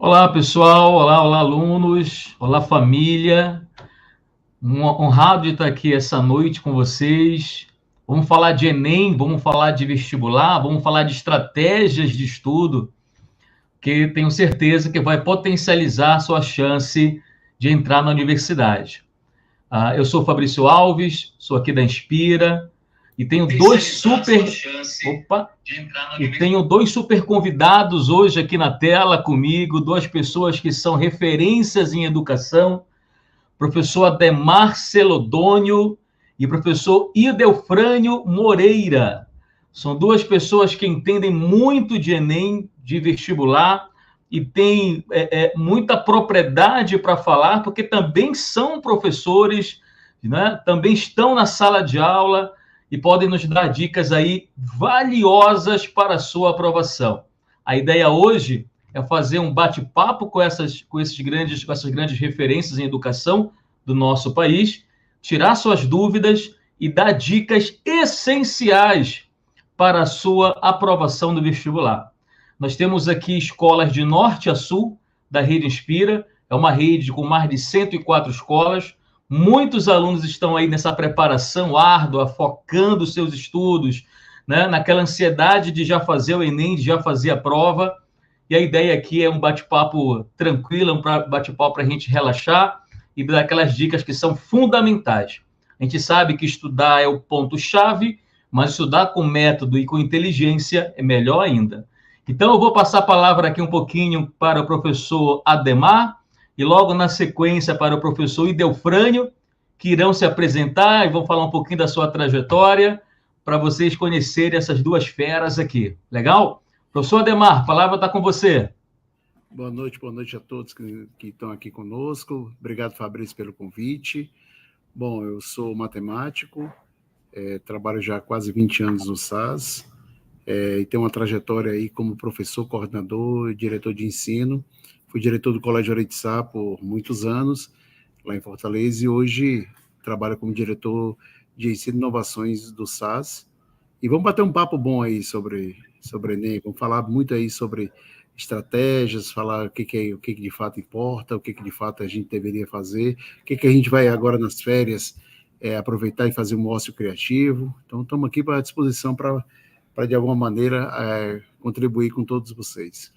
Olá, pessoal. Olá, alunos. Olá, família. Honrado de estar aqui essa noite com vocês. Vamos falar de Enem, vamos falar de vestibular, vamos falar de estratégias de estudo, que tenho certeza que vai potencializar a sua chance de entrar na universidade. Eu sou Fabrício Alves, sou aqui da Inspira e tenho dois super convidados hoje aqui na tela comigo, duas pessoas que são referências em educação, professor Ademar Celodônio e professor Idelfrânio Moreira. São duas pessoas que entendem muito de Enem, de vestibular, e têm muita propriedade para falar, porque também são professores, né? Também estão na sala de aula e podem nos dar dicas aí valiosas para a sua aprovação. A ideia hoje é fazer um bate-papo com essas grandes referências em educação do nosso país, tirar suas dúvidas e dar dicas essenciais para a sua aprovação no vestibular. Nós temos aqui escolas de norte a sul da Rede Inspira, é uma rede com mais de 104 escolas. Muitos alunos estão aí nessa preparação árdua, focando seus estudos, né, naquela ansiedade de já fazer o Enem, de já fazer a prova. E a ideia aqui é um bate-papo tranquilo, um bate-papo para a gente relaxar e dar aquelas dicas que são fundamentais. A gente sabe que estudar é o ponto-chave, mas estudar com método e com inteligência é melhor ainda. Então, eu vou passar a palavra aqui um pouquinho para o professor Ademar e logo na sequência para o professor Idelfrânio, que irão se apresentar e vão falar um pouquinho da sua trajetória para vocês conhecerem essas duas feras aqui. Legal? Professor Ademar, a palavra está com você. Boa noite a todos que estão aqui conosco. Obrigado, Fabrício, pelo convite. Bom, eu sou matemático, trabalho já há quase 20 anos no SAS, e tenho uma trajetória aí como professor, coordenador e diretor de ensino. Fui diretor do Colégio Araçá por muitos anos, lá em Fortaleza, e hoje trabalho como diretor de ensino e inovações do SAS. E vamos bater um papo bom aí sobre Enem, vamos falar muito aí sobre estratégias, falar o que de fato importa, o que de fato a gente deveria fazer, o que a gente vai agora nas férias aproveitar e fazer um ócio criativo. Então, estamos aqui à disposição para de alguma maneira, contribuir com todos vocês.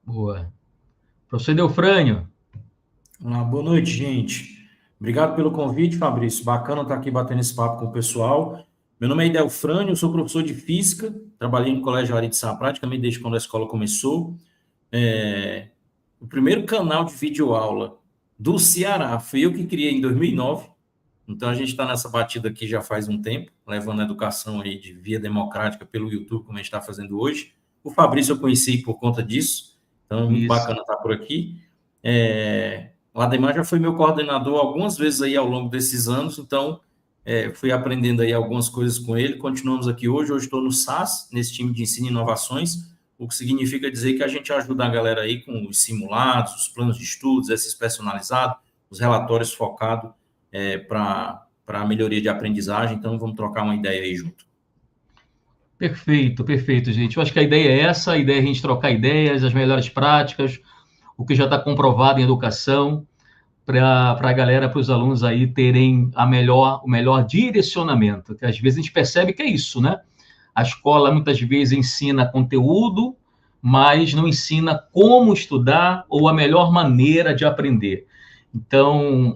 Boa. Professor Idelfrânio. Boa noite, gente. Obrigado pelo convite, Fabrício. Bacana estar aqui batendo esse papo com o pessoal. Meu nome é Idelfrânio, eu sou professor de Física, trabalhei no Colégio Araçá praticamente desde quando a escola começou. O primeiro canal de videoaula do Ceará fui eu que criei em 2009, então a gente está nessa batida aqui já faz um tempo, levando a educação aí de via democrática pelo YouTube, como a gente está fazendo hoje. O Fabrício eu conheci por conta disso, então é muito bacana estar por aqui. O Ademar já foi meu coordenador algumas vezes aí ao longo desses anos, então fui aprendendo aí algumas coisas com ele, continuamos aqui hoje estou no SAS, nesse time de ensino e inovações, o que significa dizer que a gente ajuda a galera aí com os simulados, os planos de estudos, esses personalizados, os relatórios focados para a melhoria de aprendizagem, então vamos trocar uma ideia aí junto. Perfeito, gente. Eu acho que a ideia é essa, a ideia é a gente trocar ideias, as melhores práticas, o que já está comprovado em educação, para a galera, para os alunos aí terem o melhor direcionamento, que às vezes a gente percebe que é isso, né? A escola muitas vezes ensina conteúdo, mas não ensina como estudar ou a melhor maneira de aprender. Então,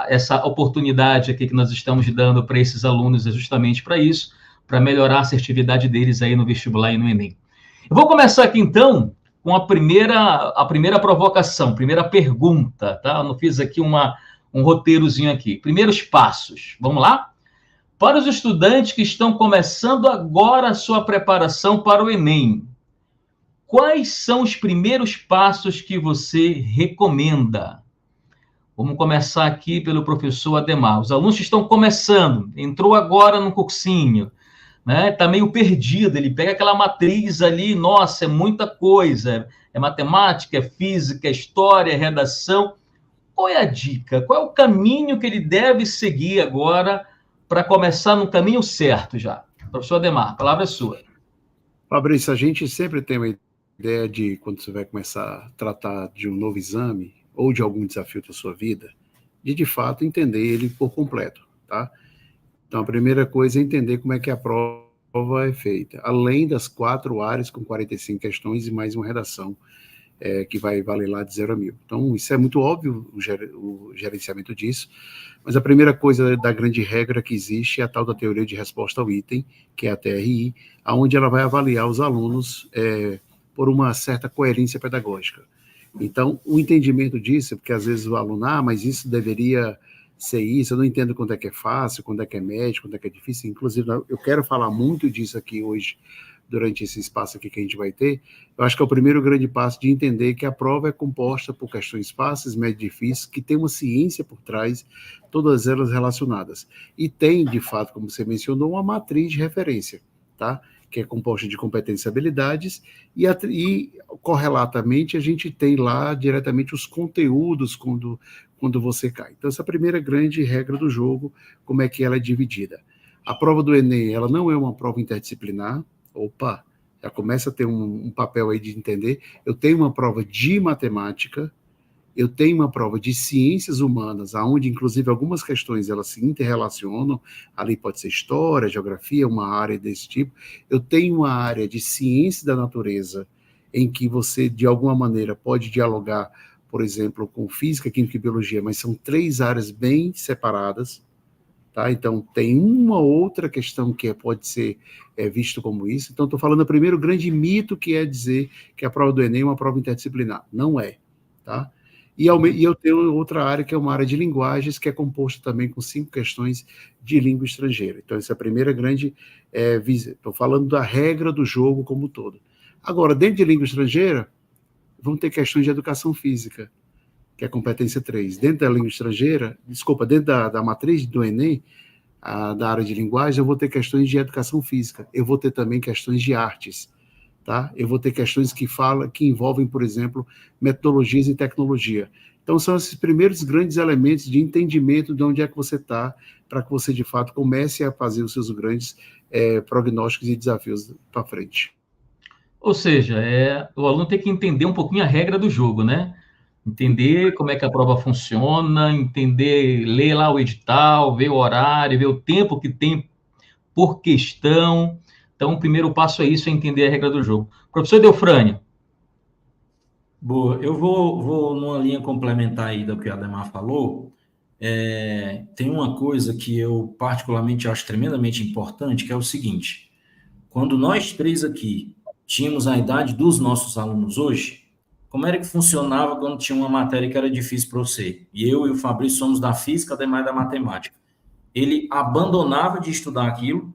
essa oportunidade aqui que nós estamos dando para esses alunos é justamente para isso, para melhorar a assertividade deles aí no vestibular e no Enem. Eu vou começar aqui, então, com a primeira provocação, primeira pergunta, tá? Eu não fiz aqui um roteirozinho aqui. Primeiros passos, vamos lá? Para os estudantes que estão começando agora a sua preparação para o Enem, quais são os primeiros passos que você recomenda? Vamos começar aqui pelo professor Ademar. Os alunos que estão começando, entrou agora no cursinho, né? Tá meio perdido, ele pega aquela matriz ali, nossa, é muita coisa, é matemática, é física, é história, é redação. Qual é a dica? Qual é o caminho que ele deve seguir agora para começar no caminho certo já? Professor Ademar, a palavra é sua. Fabrício, a gente sempre tem uma ideia de quando você vai começar a tratar de um novo exame ou de algum desafio da sua vida, de fato entender ele por completo, tá? Então a primeira coisa é entender como é que a prova é feita, além das 4 áreas com 45 questões e mais uma redação que vai valer lá de 0 a 1000. Então isso é muito óbvio, o gerenciamento disso, mas a primeira coisa da grande regra que existe é a tal da teoria de resposta ao item, que é a TRI, onde ela vai avaliar os alunos por uma certa coerência pedagógica. Então, o entendimento disso, porque às vezes o aluno, mas isso deveria ser isso, eu não entendo quando é que é fácil, quando é que é médio, quando é que é difícil, inclusive eu quero falar muito disso aqui hoje, durante esse espaço aqui que a gente vai ter. Eu acho que é o primeiro grande passo de entender que a prova é composta por questões fáceis, médio e difíceis, que tem uma ciência por trás, todas elas relacionadas. E tem, de fato, como você mencionou, uma matriz de referência, tá? Que é composta de competências e habilidades, e correlatamente a gente tem lá diretamente os conteúdos quando você cai. Então, essa é a primeira grande regra do jogo, como é que ela é dividida. A prova do Enem, ela não é uma prova interdisciplinar. Opa, já começa a ter um papel aí de entender. Eu tenho uma prova de matemática, eu tenho uma prova de ciências humanas, onde, inclusive, algumas questões elas se interrelacionam, ali pode ser história, geografia, uma área desse tipo. Eu tenho uma área de ciência da natureza, em que você, de alguma maneira, pode dialogar, por exemplo, com física, química e biologia, mas são 3 áreas bem separadas, tá? Então, tem uma outra questão que pode ser visto como isso. Então, estou falando do primeiro grande mito, que é dizer que a prova do Enem é uma prova interdisciplinar. Não é, tá? E eu tenho outra área, que é uma área de linguagens, que é composta também com 5 questões de língua estrangeira. Então, essa é a primeira grande visão. Estou falando da regra do jogo como um todo. Agora, dentro de língua estrangeira, vão ter questões de educação física, que é a competência 3. Dentro da língua estrangeira, dentro da matriz do Enem, da área de linguagem, eu vou ter questões de educação física, eu vou ter também questões de artes, tá? Eu vou ter questões que envolvem, por exemplo, metodologias e tecnologia. Então, são esses primeiros grandes elementos de entendimento de onde é que você está, para que você, de fato, comece a fazer os seus grandes prognósticos e desafios para frente. Ou seja, o aluno tem que entender um pouquinho a regra do jogo, né? Entender como é que a prova funciona, ler lá o edital, ver o horário, ver o tempo que tem por questão. Então, o primeiro passo é isso, é entender a regra do jogo. Professor Delfrânio. Boa, eu vou numa linha complementar aí do que a Ademar falou. Tem uma coisa que eu particularmente acho tremendamente importante, que é o seguinte: quando nós 3 aqui tínhamos a idade dos nossos alunos hoje, como era que funcionava quando tinha uma matéria que era difícil para você? E eu e o Fabrício somos da física, Ademar da matemática. Ele abandonava de estudar aquilo,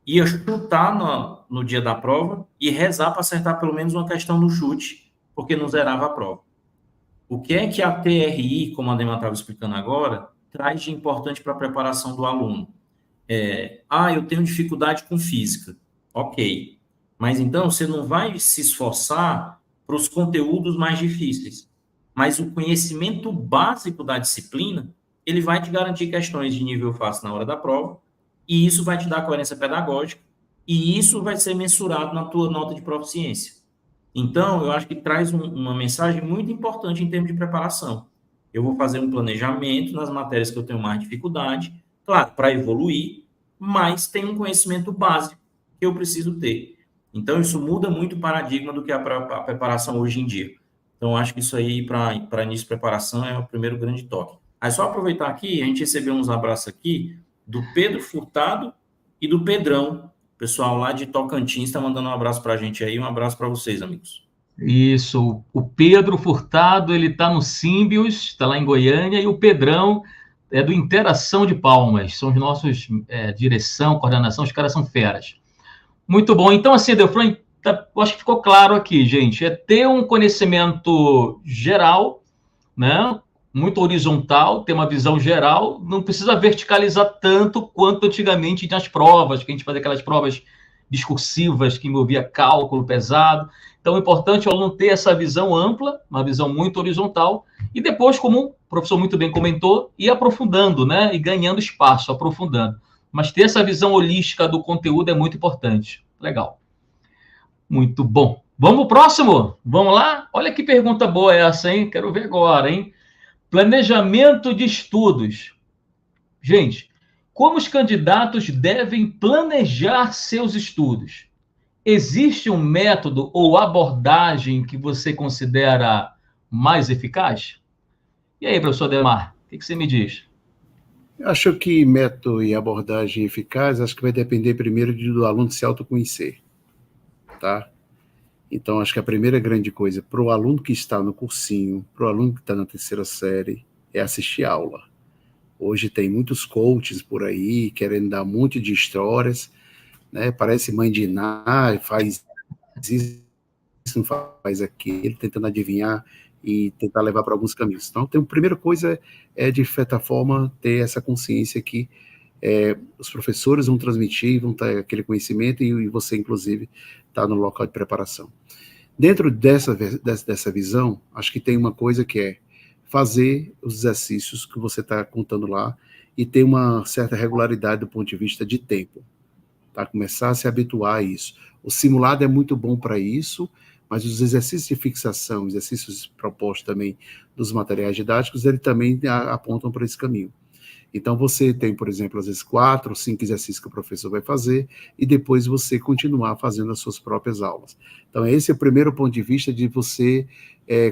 ia chutar no dia da prova e rezar para acertar pelo menos uma questão no chute, porque não zerava a prova. O que é que a TRI, como a Ademar estava explicando agora, traz de importante para a preparação do aluno? Eu tenho dificuldade com física. Ok. Mas então você não vai se esforçar para os conteúdos mais difíceis. Mas o conhecimento básico da disciplina, ele vai te garantir questões de nível fácil na hora da prova, e isso vai te dar coerência pedagógica, e isso vai ser mensurado na tua nota de proficiência. Então, eu acho que traz uma mensagem muito importante em termos de preparação. Eu vou fazer um planejamento nas matérias que eu tenho mais dificuldade, claro, para evoluir, mas tem um conhecimento básico que eu preciso ter. Então, isso muda muito o paradigma do que é a preparação hoje em dia. Então, acho que isso aí, para início de preparação, é o primeiro grande toque. Aí, só aproveitar aqui, a gente recebeu uns abraços aqui do Pedro Furtado e do Pedrão. O pessoal lá de Tocantins está mandando um abraço para a gente aí. Um abraço para vocês, amigos. Isso. O Pedro Furtado, ele está no Símbios, está lá em Goiânia, e o Pedrão é do Interação de Palmas. São os nossos direção, coordenação, os caras são feras. Muito bom. Então, assim, Delfrânio, eu acho que ficou claro aqui, gente. É ter um conhecimento geral, né? Muito horizontal, ter uma visão geral. Não precisa verticalizar tanto quanto antigamente nas provas, que a gente fazia aquelas provas discursivas que envolvia cálculo pesado. Então, é importante o aluno ter essa visão ampla, uma visão muito horizontal, e depois, como o professor muito bem comentou, ir aprofundando, né? E ganhando espaço, aprofundando. Mas ter essa visão holística do conteúdo é muito importante. Legal. Muito bom. Vamos pro próximo? Vamos lá? Olha que pergunta boa essa, hein? Quero ver agora, hein? Planejamento de estudos. Gente, como os candidatos devem planejar seus estudos? Existe um método ou abordagem que você considera mais eficaz? E aí, professor Ademar, o que você me diz? Acho que método e abordagem eficaz, acho que vai depender primeiro do aluno se autoconhecer, tá? Então, acho que a primeira grande coisa para o aluno que está no cursinho, para o aluno que está na terceira série, é assistir aula. Hoje tem muitos coaches por aí, querendo dar um monte de histórias, né? Parece mãe de Iná, faz isso, não faz aquilo, tentando adivinhar e tentar levar para alguns caminhos. Então, a primeira coisa é, de certa forma, ter essa consciência que os professores vão transmitir, vão ter aquele conhecimento e você, inclusive, está no local de preparação. Dentro dessa visão, acho que tem uma coisa que é fazer os exercícios que você está contando lá e ter uma certa regularidade do ponto de vista de tempo, tá? Começar a se habituar a isso. O simulado é muito bom para isso, mas os exercícios de fixação, exercícios propostos também dos materiais didáticos, eles também apontam para esse caminho. Então, você tem, por exemplo, às vezes 4 ou 5 exercícios que o professor vai fazer e depois você continuar fazendo as suas próprias aulas. Então, esse é o primeiro ponto de vista de você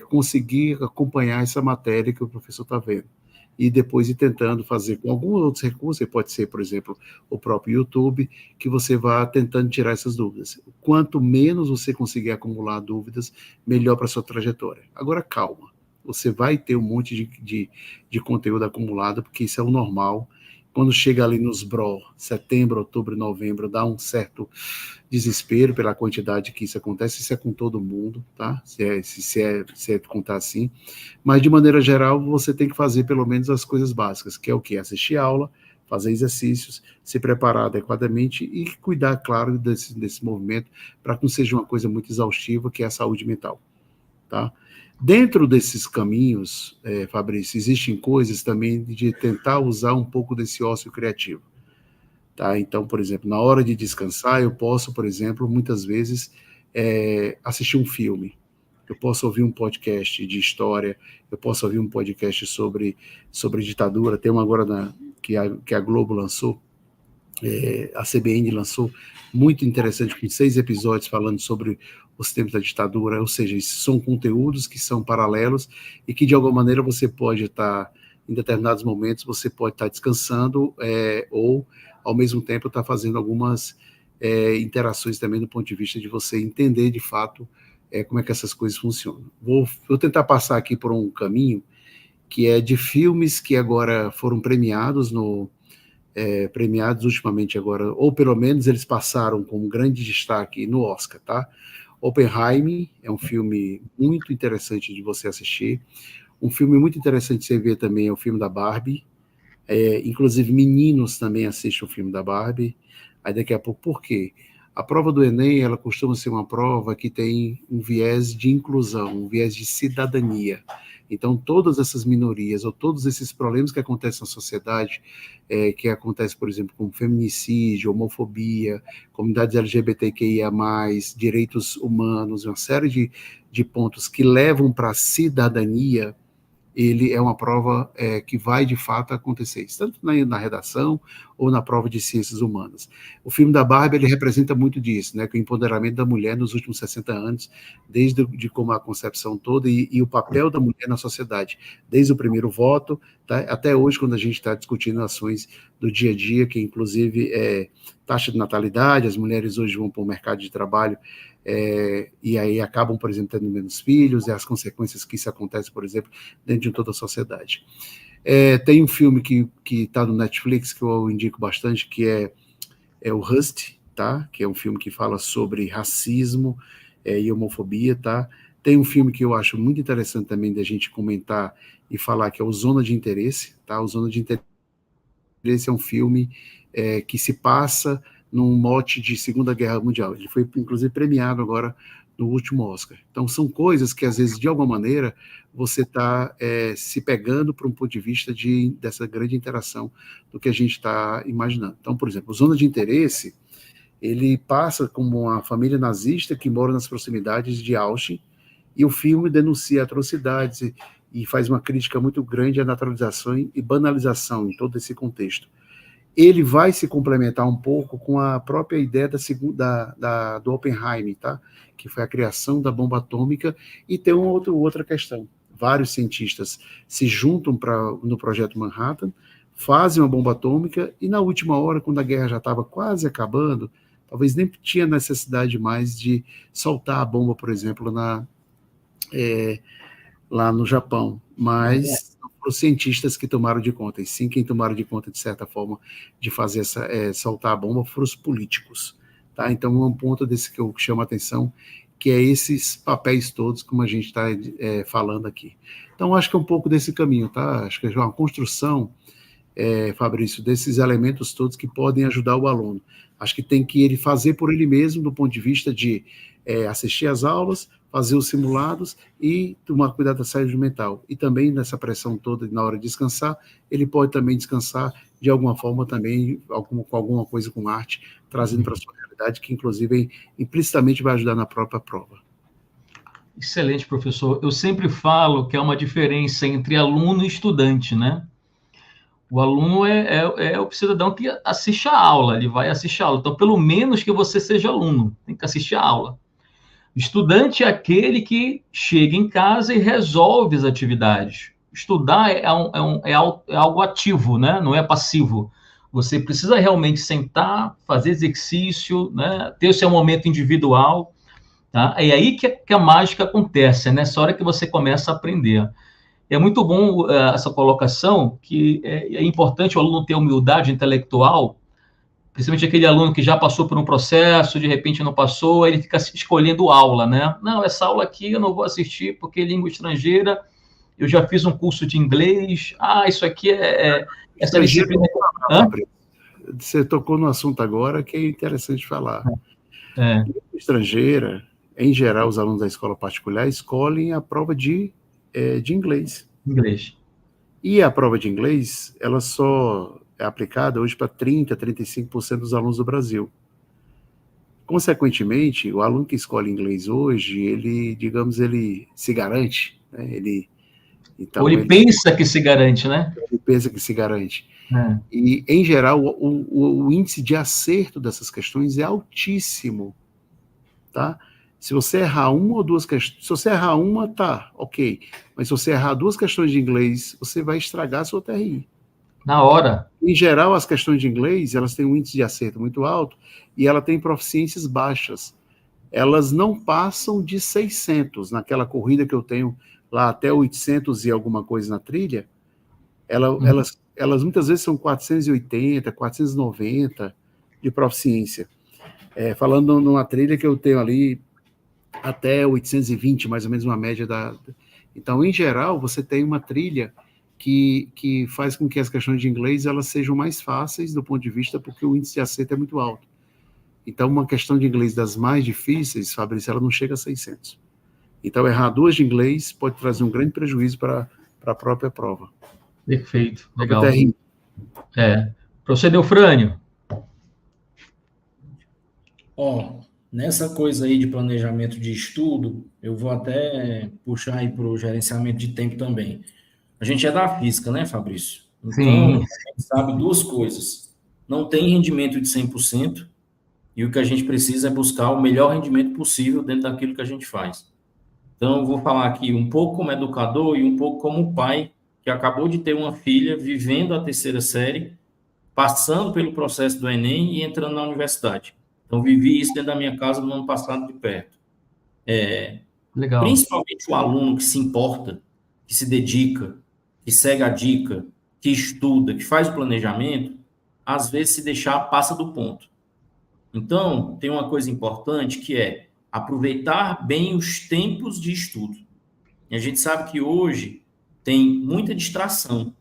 conseguir acompanhar essa matéria que o professor está vendo. E depois ir tentando fazer com alguns outros recursos, pode ser, por exemplo, o próprio YouTube, que você vá tentando tirar essas dúvidas. Quanto menos você conseguir acumular dúvidas, melhor para a sua trajetória. Agora, calma. Você vai ter um monte de conteúdo acumulado, porque isso é o normal. Quando chega ali nos BRO, setembro, outubro, novembro, dá um certo desespero pela quantidade que isso acontece. Isso é com todo mundo, tá? Se é contar assim. Mas, de maneira geral, você tem que fazer pelo menos as coisas básicas, que é o quê? Assistir aula, fazer exercícios, se preparar adequadamente e cuidar, claro, desse movimento, para que não seja uma coisa muito exaustiva, que é a saúde mental, tá? Dentro desses caminhos, Fabrício, existem coisas também de tentar usar um pouco desse ócio criativo, tá? Então, por exemplo, na hora de descansar, eu posso, por exemplo, muitas vezes assistir um filme, eu posso ouvir um podcast de história, eu posso ouvir um podcast sobre ditadura, tem um agora que a Globo lançou, a CBN lançou, muito interessante, com 6 episódios falando sobre os tempos da ditadura, ou seja, são conteúdos que são paralelos e que, de alguma maneira, você pode estar, em determinados momentos, você pode estar descansando ou, ao mesmo tempo, estar fazendo algumas interações também do ponto de vista de você entender, de fato, como é que essas coisas funcionam. Vou tentar passar aqui por um caminho que é de filmes que agora foram premiados premiados ultimamente agora, ou pelo menos eles passaram com um grande destaque no Oscar, tá? Oppenheimer é um filme muito interessante de você assistir. Um filme muito interessante de você ver também é o filme da Barbie. Inclusive, meninos também assistem o filme da Barbie. Aí daqui a pouco, por quê? A prova do Enem, ela costuma ser uma prova que tem um viés de inclusão, um viés de cidadania. Então, todas essas minorias, ou todos esses problemas que acontecem na sociedade, que acontece, por exemplo, como feminicídio, homofobia, comunidades LGBTQIA+, direitos humanos, uma série de pontos que levam para a cidadania, ele é uma prova que vai, de fato, acontecer isso, tanto na redação ou na prova de ciências humanas. O filme da Barbie, ele representa muito disso, né, que o empoderamento da mulher nos últimos 60 anos, desde de como a concepção toda e o papel da mulher na sociedade, desde o primeiro voto, tá, até hoje, quando a gente está discutindo ações do dia a dia, que inclusive taxa de natalidade, as mulheres hoje vão para o mercado de trabalho, e aí acabam, por exemplo, tendo menos filhos, e as consequências que isso acontece, por exemplo, dentro de toda a sociedade. Tem um filme que está no Netflix, que eu indico bastante, que é o Rust, tá? Que é um filme que fala sobre racismo e homofobia, tá? Tem um filme que eu acho muito interessante também da gente comentar e falar, que é o Zona de Interesse, tá? O Zona de Interesse é um filme que se passa num mote de Segunda Guerra Mundial. Ele foi, inclusive, premiado agora no último Oscar. Então, são coisas que, às vezes, de alguma maneira, você está se pegando para um ponto de vista dessa grande interação do que a gente está imaginando. Então, por exemplo, Zona de Interesse Ele passa como uma família nazista que mora nas proximidades de Auschwitz, e o filme denuncia atrocidades e faz uma crítica muito grande à naturalização e banalização em todo esse contexto. Ele vai se complementar um pouco com a própria ideia do Oppenheimer, tá? Que foi a criação da bomba atômica, e tem outra questão. Vários cientistas se juntam no projeto Manhattan, fazem uma bomba atômica, e na última hora, quando a guerra já estava quase acabando, talvez nem tinha necessidade mais de soltar a bomba, por exemplo, lá no Japão, mas os cientistas que tomaram de conta, e sim quem tomaram de conta, de certa forma, de fazer soltar a bomba foram os políticos, tá? Então, um ponto desse que eu chamo a atenção, que é esses papéis todos, como a gente está falando aqui. Então, acho que é um pouco desse caminho, tá? Acho que é uma construção, Fabrício, desses elementos todos que podem ajudar o aluno. Acho que tem que ele fazer por ele mesmo, do ponto de vista de assistir às aulas, fazer os simulados e tomar cuidado da saúde mental. E também nessa pressão toda, na hora de descansar, ele pode também descansar de alguma forma também, com alguma coisa com arte, trazendo para a sua realidade, que inclusive implicitamente vai ajudar na própria prova. Excelente, professor. Eu sempre falo que há uma diferença entre aluno e estudante, né? O aluno é o cidadão que assiste a aula, ele vai assistir a aula. Então, pelo menos que você seja aluno, tem que assistir a aula. Estudante é aquele que chega em casa e resolve as atividades. Estudar é algo ativo, né? Não é passivo. Você precisa realmente sentar, fazer exercício, né? Ter o seu momento individual. Tá? É aí que a mágica acontece, é nessa hora que você começa a aprender. É muito bom essa colocação, que é importante o aluno ter humildade intelectual, principalmente aquele aluno que já passou por um processo, de repente não passou, ele fica escolhendo aula, né? Não, essa aula aqui eu não vou assistir porque é língua estrangeira, eu já fiz um curso de inglês, isso aqui essa disciplina... Você tocou no assunto agora que é interessante falar. Língua estrangeira, em geral, os alunos da escola particular escolhem a prova de inglês. E a prova de inglês, ela só é aplicada hoje para 30%, 35% dos alunos do Brasil. Consequentemente, o aluno que escolhe inglês hoje, ele, digamos, ele se garante, né? Ou ele pensa que se garante, né? Ele pensa que se garante. E, em geral, o índice de acerto dessas questões é altíssimo, tá? Se você errar uma ou duas questões, se você errar uma, tá, ok. Mas se você errar 2 questões de inglês, você vai estragar a sua TRI. Na hora. Em geral, as questões de inglês, elas têm um índice de acerto muito alto e ela tem proficiências baixas. Elas não passam de 600. Naquela corrida que eu tenho lá até 800 e alguma coisa na trilha, elas muitas vezes são 480, 490 de proficiência. Falando numa trilha que eu tenho ali até 820, mais ou menos uma média Então, em geral, você tem uma trilha que faz com que as questões de inglês elas sejam mais fáceis do ponto de vista porque o índice de acerto é muito alto. Então, uma questão de inglês das mais difíceis, Fabrício, ela não chega a 600. Então, errar 2 de inglês pode trazer um grande prejuízo para a própria prova. Perfeito, legal. Professor Delfrânio. Nessa coisa aí de planejamento de estudo, eu vou até puxar aí para o gerenciamento de tempo também. A gente é da física, né, Fabrício? Então, Sim. a gente sabe 2 coisas. Não tem rendimento de 100%, e o que a gente precisa é buscar o melhor rendimento possível dentro daquilo que a gente faz. Então, eu vou falar aqui um pouco como educador e um pouco como pai, que acabou de ter uma filha vivendo a 3ª série, passando pelo processo do Enem e entrando na universidade. Então, vivi isso dentro da minha casa no ano passado de perto. Legal. Principalmente o aluno que se importa, que se dedica, que segue a dica, que estuda, que faz o planejamento, às vezes se deixar passa do ponto. Então, tem uma coisa importante que é aproveitar bem os tempos de estudo. E a gente sabe que hoje tem muita distração.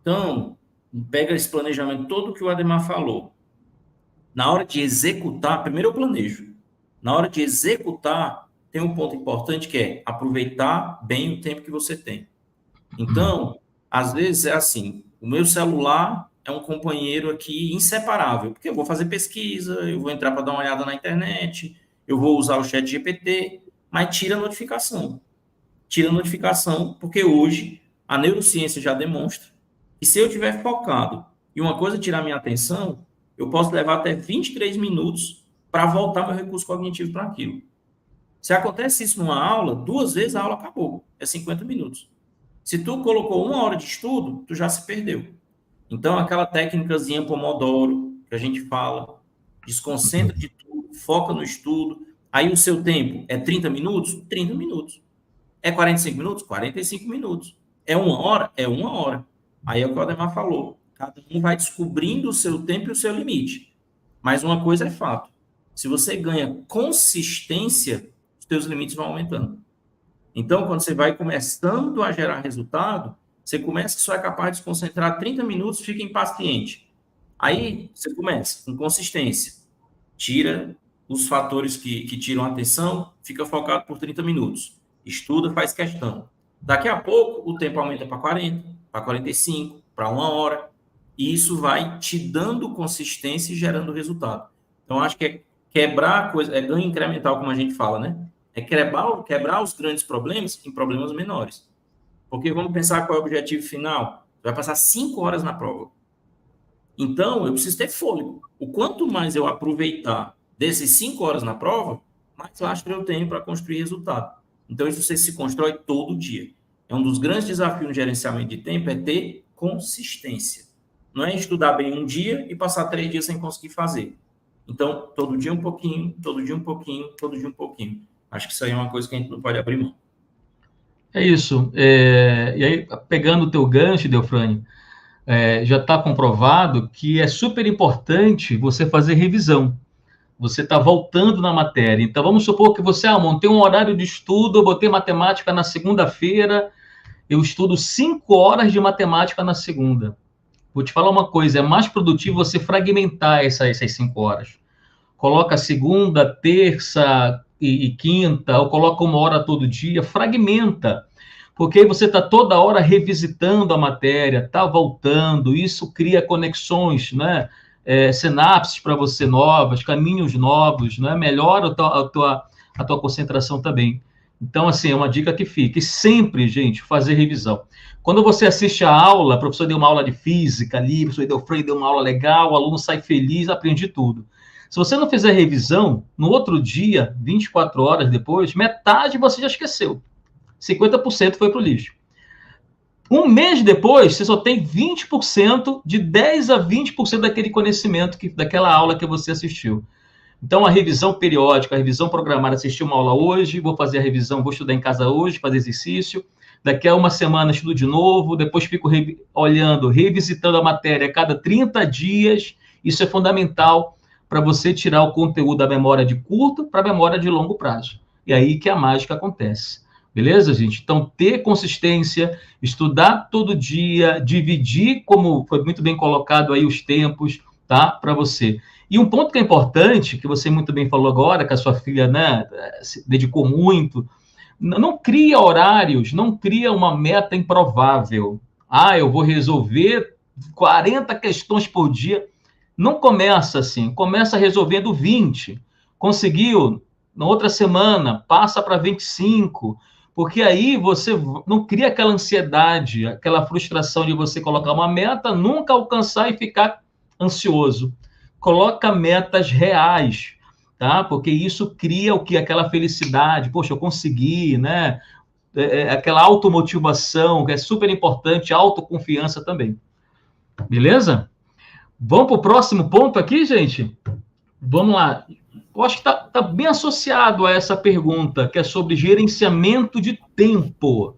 Então, pega esse planejamento todo que o Ademar falou. Na hora de executar, primeiro eu planejo. Na hora de executar, tem um ponto importante que é aproveitar bem o tempo que você tem. Então, às vezes é assim, o meu celular é um companheiro aqui inseparável, porque eu vou fazer pesquisa, eu vou entrar para dar uma olhada na internet, eu vou usar o chat GPT, mas tira a notificação. Tira a notificação, porque hoje a neurociência já demonstra que se eu estiver focado e uma coisa tirar minha atenção, eu posso levar até 23 minutos para voltar meu recurso cognitivo para aquilo. Se acontece isso numa aula, 2 vezes a aula acabou. É 50 minutos. Se tu colocou 1 hora de estudo, tu já se perdeu. Então, aquela técnicazinha Pomodoro, que a gente fala, desconcentra de tudo, foca no estudo. Aí o seu tempo é 30 minutos? 30 minutos. É 45 minutos? 45 minutos. É 1 hora? É 1 hora. Aí é o que o Ademar falou. Cada um vai descobrindo o seu tempo e o seu limite. Mas uma coisa é fato. Se você ganha consistência, os seus limites vão aumentando. Então, quando você vai começando a gerar resultado, você começa, só é capaz de se concentrar 30 minutos, fica impaciente. Aí, você começa com consistência. Tira os fatores que tiram a atenção, fica focado por 30 minutos. Estuda, faz questão. Daqui a pouco, o tempo aumenta para 40, para 45, para 1 hora. E isso vai te dando consistência e gerando resultado. Então, acho que é quebrar a coisa, é ganho incremental, como a gente fala, né? É quebrar os grandes problemas em problemas menores. Porque vamos pensar qual é o objetivo final. Você vai passar 5 horas na prova. Então, eu preciso ter fôlego. O quanto mais eu aproveitar desses 5 horas na prova, mais lastro eu tenho para construir resultado. Então, isso você se constrói todo dia. É um dos grandes desafios no gerenciamento de tempo, é ter consistência. Não é estudar bem um dia e passar 3 dias sem conseguir fazer. Então, todo dia um pouquinho, todo dia um pouquinho, todo dia um pouquinho. Acho que isso aí é uma coisa que a gente não pode abrir mão. É isso. E aí, pegando o teu gancho, Delfrânio, já está comprovado que é super importante você fazer revisão. Você está voltando na matéria. Então, vamos supor que você, montei um horário de estudo, eu botei matemática na segunda-feira, eu estudo 5 horas de matemática na segunda. Vou te falar uma coisa, é mais produtivo você fragmentar essas 5 horas. Coloca segunda, terça e quinta, ou coloca 1 hora todo dia, fragmenta. Porque aí você está toda hora revisitando a matéria, está voltando, isso cria conexões, né? Sinapses para você novas, caminhos novos, né? Melhora a tua concentração também. Então, assim, é uma dica que fica. E sempre, gente, fazer revisão. Quando você assiste a aula, o professor deu uma aula de física ali, o professor Delfrânio deu uma aula legal, o aluno sai feliz, aprendi tudo. Se você não fizer revisão, no outro dia, 24 horas depois, metade você já esqueceu. 50% foi para o lixo. 1 mês depois, você só tem 20%, de 10 a 20% daquele conhecimento, daquela aula que você assistiu. Então, a revisão periódica, a revisão programada, assistir uma aula hoje, vou fazer a revisão, vou estudar em casa hoje, fazer exercício, daqui a uma semana estudo de novo, depois fico olhando, revisitando a matéria a cada 30 dias, isso é fundamental para você tirar o conteúdo da memória de curto para a memória de longo prazo. E aí que a mágica acontece. Beleza, gente? Então, ter consistência, estudar todo dia, dividir, como foi muito bem colocado aí, os tempos, tá? Para você. E um ponto que é importante, que você muito bem falou agora, que a sua filha, né, se dedicou muito, não cria horários, não cria uma meta improvável. Eu vou resolver 40 questões por dia. Não começa assim, começa resolvendo 20. Conseguiu? Na outra semana, passa para 25. Porque aí você não cria aquela ansiedade, aquela frustração de você colocar uma meta, nunca alcançar e ficar ansioso. Coloca metas reais, tá? Porque isso cria o que? Aquela felicidade. Poxa, eu consegui, né? Aquela automotivação, que é super importante, autoconfiança também. Beleza? Vamos para o próximo ponto aqui, gente? Vamos lá. Eu acho que está bem associado a essa pergunta, que é sobre gerenciamento de tempo,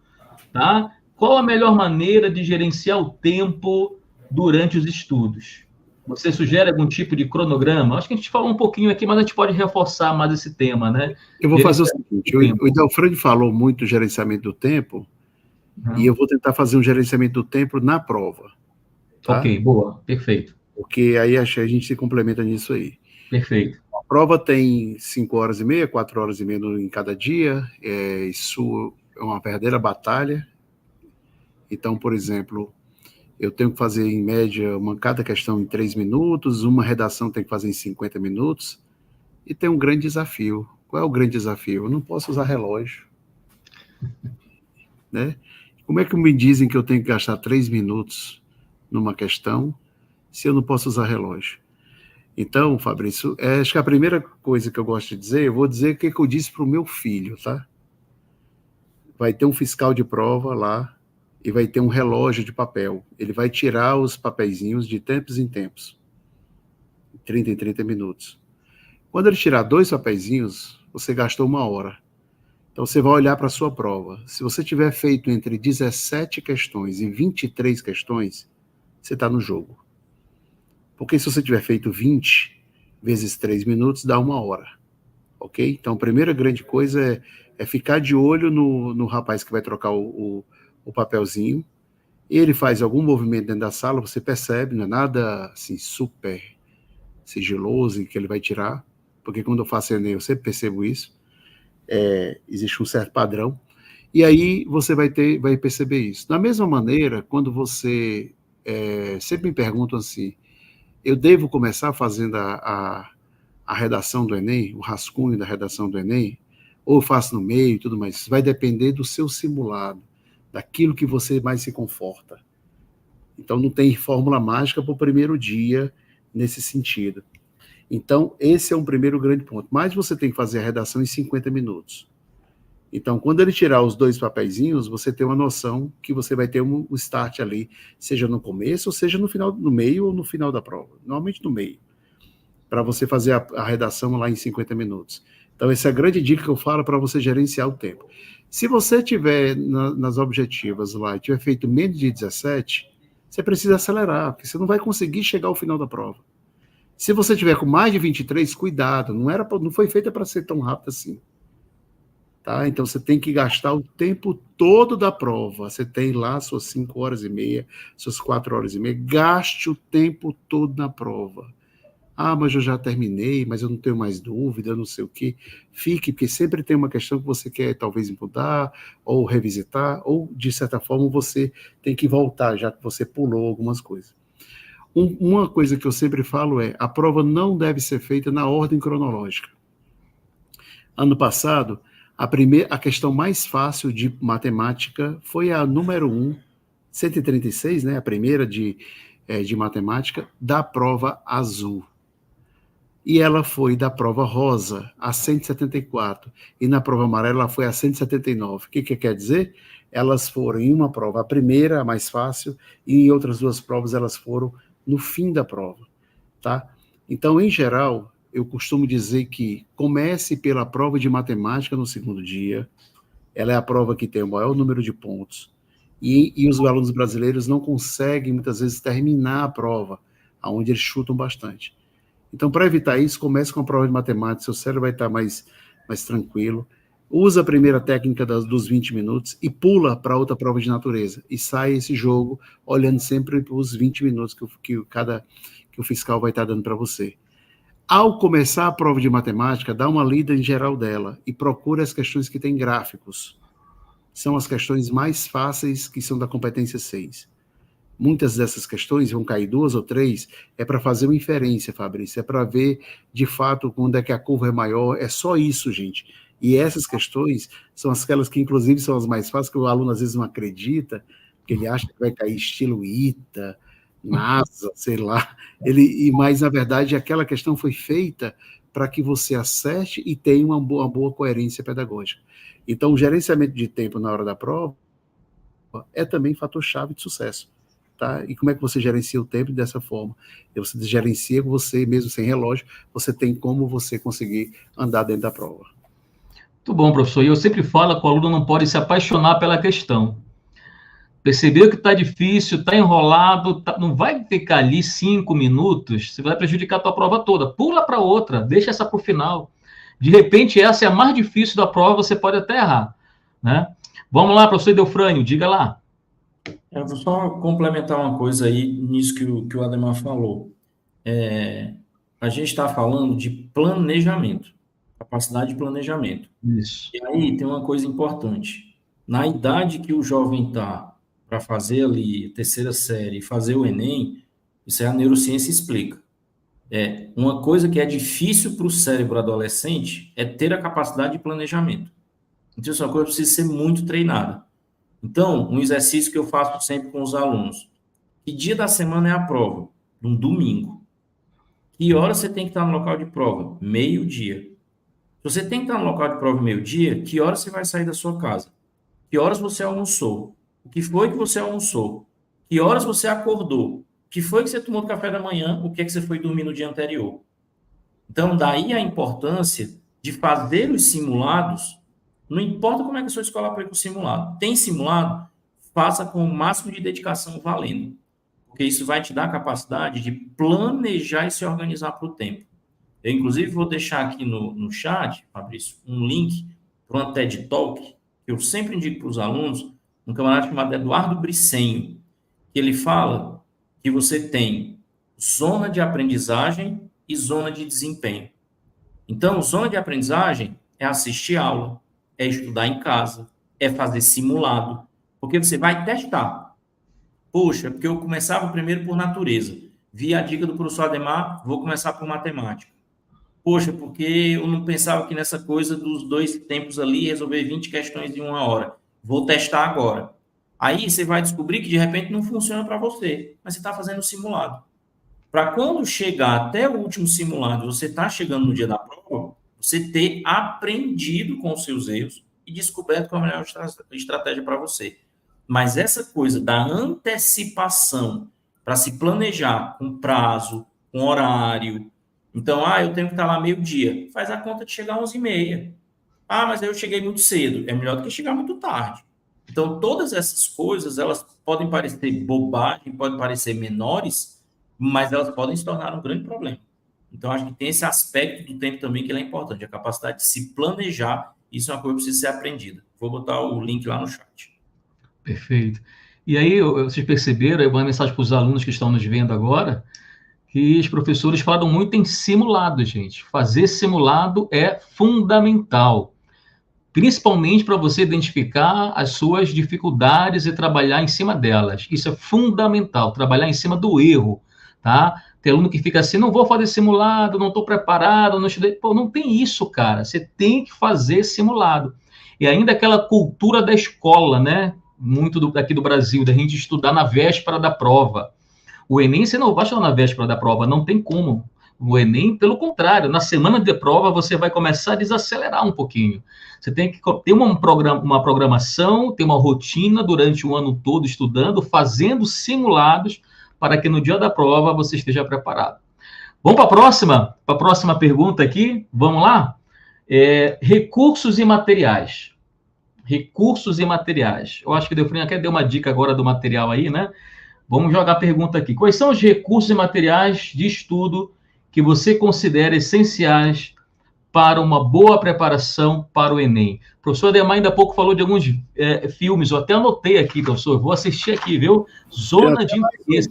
tá? Qual a melhor maneira de gerenciar o tempo durante os estudos? Você sugere algum tipo de cronograma? Acho que a gente falou um pouquinho aqui, mas a gente pode reforçar mais esse tema, né? Eu vou fazer o seguinte, o Delfrânio falou muito do gerenciamento do tempo, e eu vou tentar fazer um gerenciamento do tempo na prova. Tá? Ok, boa, perfeito. Porque aí a gente se complementa nisso aí. Perfeito. A prova tem 5 horas e meia, 4 horas e meia em cada dia. Isso é uma verdadeira batalha. Então, por exemplo, eu tenho que fazer, em média, cada questão em 3 minutos, uma redação tem que fazer em 50 minutos, e tem um grande desafio. Qual é o grande desafio? Eu não posso usar relógio. Né? Como é que me dizem que eu tenho que gastar 3 minutos numa questão se eu não posso usar relógio? Então, Fabrício, acho que a primeira coisa que eu gosto de dizer, eu vou dizer o que eu disse para o meu filho, tá? Vai ter um fiscal de prova lá e vai ter um relógio de papel. Ele vai tirar os papeizinhos de tempos em tempos, 30 em 30 minutos. Quando ele tirar 2 papeizinhos, você gastou 1 hora. Então, você vai olhar para a sua prova. Se você tiver feito entre 17 questões e 23 questões, você está no jogo. Porque se você tiver feito 20 vezes 3 minutos, dá 1 hora. Ok? Então, a primeira grande coisa é ficar de olho no rapaz que vai trocar o papelzinho. Ele faz algum movimento dentro da sala, você percebe, não é nada assim super sigiloso que ele vai tirar, porque quando eu faço Enem eu sempre percebo isso. Existe um certo padrão, e aí você vai perceber isso. Da mesma maneira, quando você sempre me perguntam assim, eu devo começar fazendo a redação do Enem, o rascunho da redação do Enem, ou eu faço no meio e tudo mais? Isso vai depender do seu simulado, daquilo que você mais se conforta. Então não tem fórmula mágica para o primeiro dia nesse sentido. Então, esse é um primeiro grande ponto. Mas você tem que fazer a redação em 50 minutos. Então, quando ele tirar os 2 papeizinhos, você tem uma noção que você vai ter um start ali, seja no começo, ou seja no final, no meio ou no final da prova. Normalmente no meio, para você fazer a redação lá em 50 minutos. Então, essa é a grande dica que eu falo para você gerenciar o tempo. Se você tiver nas objetivas lá e tiver feito menos de 17, você precisa acelerar, porque você não vai conseguir chegar ao final da prova. Se você tiver com mais de 23, cuidado, não foi feita para ser tão rápido assim. Tá? Então, você tem que gastar o tempo todo da prova. Você tem lá suas 5 horas e meia, suas 4 horas e meia. Gaste o tempo todo na prova. Ah, mas eu já terminei, mas eu não tenho mais dúvida, eu não sei o quê. Fique, porque sempre tem uma questão que você quer talvez mudar, ou revisitar, ou, de certa forma, você tem que voltar, já que você pulou algumas coisas. Uma coisa que eu sempre falo a prova não deve ser feita na ordem cronológica. Ano passado, a questão mais fácil de matemática foi a número 1, 136, né, a primeira de matemática, da prova azul. E ela foi da prova rosa, a 174. E na prova amarela, ela foi a 179. O que quer dizer? Elas foram em uma prova, a primeira, a mais fácil, e em outras 2 provas, elas foram no fim da prova, tá? Então, em geral, eu costumo dizer que comece pela prova de matemática no segundo dia, ela é a prova que tem o maior número de pontos, e os alunos brasileiros não conseguem, muitas vezes, terminar a prova, onde eles chutam bastante. Então, para evitar isso, comece com a prova de matemática, seu cérebro vai estar mais tranquilo, usa a primeira técnica dos 20 minutos e pula para outra prova de natureza. E sai esse jogo olhando sempre para os 20 minutos que o fiscal vai estar dando para você. Ao começar a prova de matemática, dá uma lida em geral dela e procura as questões que têm gráficos. São as questões mais fáceis, que são da competência 6. Muitas dessas questões, vão cair 2 ou 3, é para fazer uma inferência, Fabrício, é para ver, de fato, quando é que a curva é maior, é só isso, gente. E essas questões são aquelas que, inclusive, são as mais fáceis, que o aluno às vezes não acredita, porque ele acha que vai cair estilo ITA, NASA, sei lá. Mas, na verdade, aquela questão foi feita para que você acerte e tenha uma boa coerência pedagógica. Então, o gerenciamento de tempo na hora da prova é também fator-chave de sucesso. Tá? E como é que você gerencia o tempo dessa forma? Você gerencia você mesmo sem relógio, você tem como você conseguir andar dentro da prova. Muito bom, professor. E eu sempre falo que o aluno não pode se apaixonar pela questão. Percebeu que está difícil, está enrolado, não vai ficar ali 5 minutos, você vai prejudicar a tua prova toda. Pula para outra, deixa essa para o final. De repente, essa é a mais difícil da prova, você pode até errar. Né? Vamos lá, professor Edelfrânio, diga lá. Eu vou só complementar uma coisa aí nisso que o Ademar falou. A gente está falando de planejamento, capacidade de planejamento. Isso. E aí tem uma coisa importante. Na idade que o jovem está, para fazer ali a terceira série e fazer o Enem, isso aí a neurociência explica. Uma coisa que é difícil para o cérebro adolescente é ter a capacidade de planejamento. Então, essa coisa precisa ser muito treinada. Então, um exercício que eu faço sempre com os alunos. Que dia da semana é a prova? Um domingo. Que hora você tem que estar no local de prova? Meio-dia. Se você tem que estar no local de prova meio-dia, que hora você vai sair da sua casa? Que horas você almoçou? O que foi que você almoçou? Que horas você acordou? O que foi que você tomou do café da manhã? O que é que você foi dormir no dia anterior? Então, daí a importância de fazer os simulados. Não importa como é que a sua escola aplica o simulado. Tem simulado? Faça com o máximo de dedicação valendo. Porque isso vai te dar a capacidade de planejar e se organizar para o tempo. Eu, inclusive, vou deixar aqui no chat, Fabrício, um link para uma TED Talk, que eu sempre indico para os alunos, um camarada chamado Eduardo Bricenho, que ele fala que você tem zona de aprendizagem e zona de desempenho. Então, zona de aprendizagem é assistir aula, é estudar em casa, é fazer simulado, porque você vai testar. Poxa, porque eu começava primeiro por natureza. Vi a dica do professor Ademar, vou começar por matemática. Poxa, porque eu não pensava que nessa coisa dos 2 tempos ali, resolver 20 questões em 1 hora. Vou testar agora. Aí você vai descobrir que de repente não funciona para você, mas você está fazendo simulado. Para quando chegar até o último simulado, você está chegando no dia da prova, você ter aprendido com os seus erros e descoberto qual é a melhor estratégia para você. Mas essa coisa da antecipação para se planejar com prazo, com horário. Então, eu tenho que estar lá meio-dia. Faz a conta de chegar às 11h30. Mas eu cheguei muito cedo. É melhor do que chegar muito tarde. Então, todas essas coisas, elas podem parecer bobagem, podem parecer menores, mas elas podem se tornar um grande problema. Então, acho que tem esse aspecto do tempo também que ele é importante, a capacidade de se planejar. Isso é uma coisa que precisa ser aprendida. Vou botar o link lá no chat. Perfeito. E aí, vocês perceberam, aí uma mensagem para os alunos que estão nos vendo agora, que os professores falam muito em simulado, gente. Fazer simulado é fundamental, principalmente para você identificar as suas dificuldades e trabalhar em cima delas. Isso é fundamental, trabalhar em cima do erro, tá? Tem aluno que fica assim, não vou fazer simulado, não estou preparado, não estudei. Pô, não tem isso, cara. Você tem que fazer simulado. E ainda aquela cultura da escola, né? Muito daqui do Brasil, da gente estudar na véspera da prova. O Enem, você não vai estudar na véspera da prova, não tem como. O Enem, pelo contrário, na semana de prova, você vai começar a desacelerar um pouquinho. Você tem que ter uma programação, ter uma rotina durante o ano todo estudando, fazendo simulados, para que no dia da prova você esteja preparado. Vamos para a próxima pergunta aqui? Vamos lá? Recursos e materiais. Recursos e materiais. Eu acho que o Delfim até deu uma dica agora do material aí, né? Vamos jogar a pergunta aqui. Quais são os recursos e materiais de estudo que você considera essenciais para uma boa preparação para o Enem? O professor Ademar ainda há pouco falou de alguns filmes, eu até anotei aqui, professor, vou assistir aqui, viu? Zona de Interesse.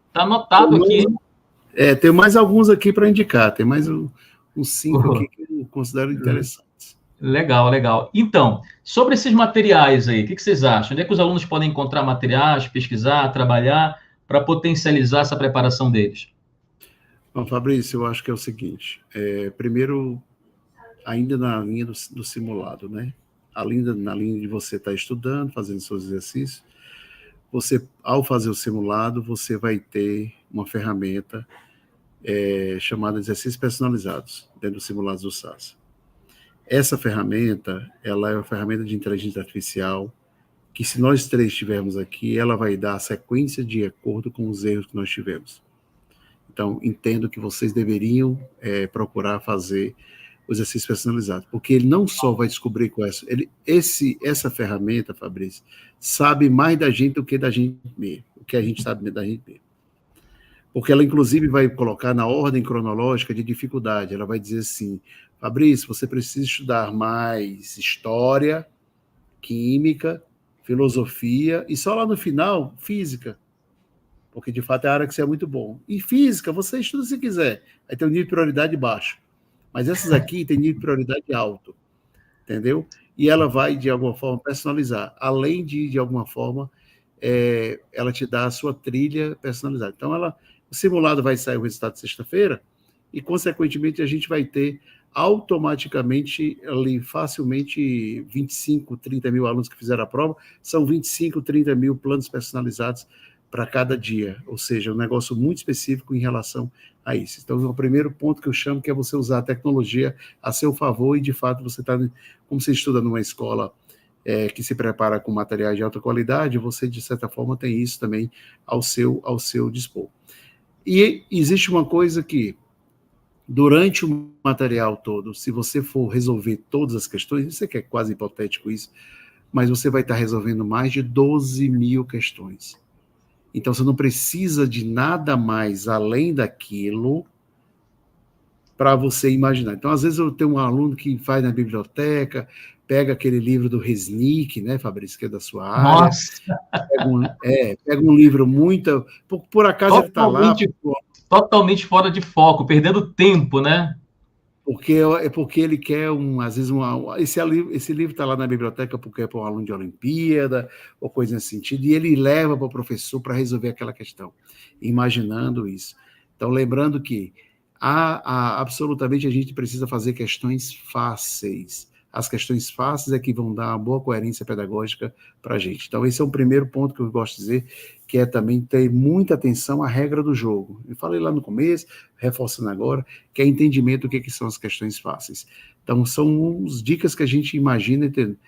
Está anotado aqui. Tem mais alguns aqui para indicar, tem mais uns 5 aqui que eu considero interessantes. Legal, legal. Então, sobre esses materiais aí, o que vocês acham? Onde é que os alunos podem encontrar materiais, pesquisar, trabalhar, para potencializar essa preparação deles? Bom, Fabrício, eu acho que é o seguinte, primeiro, ainda na linha do simulado, né? Ainda na linha de você estar estudando, fazendo seus exercícios, você, ao fazer o simulado, você vai ter uma ferramenta chamada Exercícios Personalizados, dentro dos simulados do SAS. Essa ferramenta, ela é uma ferramenta de inteligência artificial, que se nós 3 estivermos aqui, ela vai dar a sequência de acordo com os erros que nós tivemos. Então, entendo que vocês deveriam procurar fazer o exercício personalizado, porque ele não só vai descobrir qual essa ferramenta, Fabrício, sabe mais da gente do que da gente mesmo, o que a gente sabe da gente mesmo. Porque ela, inclusive, vai colocar na ordem cronológica de dificuldade, ela vai dizer assim, Fabrício, você precisa estudar mais história, química, filosofia, e só lá no final, física. Porque, de fato, é a área que você é muito bom. E física, você estuda se quiser. Aí tem um nível de prioridade baixo. Mas essas aqui tem nível de prioridade alto. Entendeu? E ela vai, de alguma forma, personalizar. Além de alguma forma, ela te dá a sua trilha personalizada. Então, o simulado vai sair o resultado sexta-feira e, consequentemente, a gente vai ter automaticamente, ali, facilmente, 25, 30 mil alunos que fizeram a prova, são 25, 30 mil planos personalizados para cada dia, ou seja, um negócio muito específico em relação a isso. Então, o primeiro ponto que eu chamo que é você usar a tecnologia a seu favor e, de fato, você está, como você estuda numa escola que se prepara com materiais de alta qualidade, você, de certa forma, tem isso também ao seu dispor. E existe uma coisa que, durante o material todo, se você for resolver todas as questões, eu sei que é quase hipotético isso, mas você vai estar resolvendo mais de 12 mil questões. Então, você não precisa de nada mais além daquilo para você imaginar. Então, às vezes, eu tenho um aluno que vai na biblioteca, pega aquele livro do Resnick, né, Fabrício, que é da sua área. Nossa! Pega um livro muito... Por acaso ele está lá... Totalmente fora de foco, perdendo tempo, né? Porque ele quer, às vezes, esse livro está lá na biblioteca porque é para um aluno de Olimpíada, ou coisa nesse sentido, e ele leva para o professor para resolver aquela questão, imaginando isso. Então, lembrando que absolutamente a gente precisa fazer questões fáceis. As questões fáceis é que vão dar uma boa coerência pedagógica para a gente. Então, esse é o primeiro ponto que eu gosto de dizer, que é também ter muita atenção à regra do jogo. Eu falei lá no começo, reforçando agora, que é entendimento do que são as questões fáceis. Então, são as dicas que a gente imagina entender.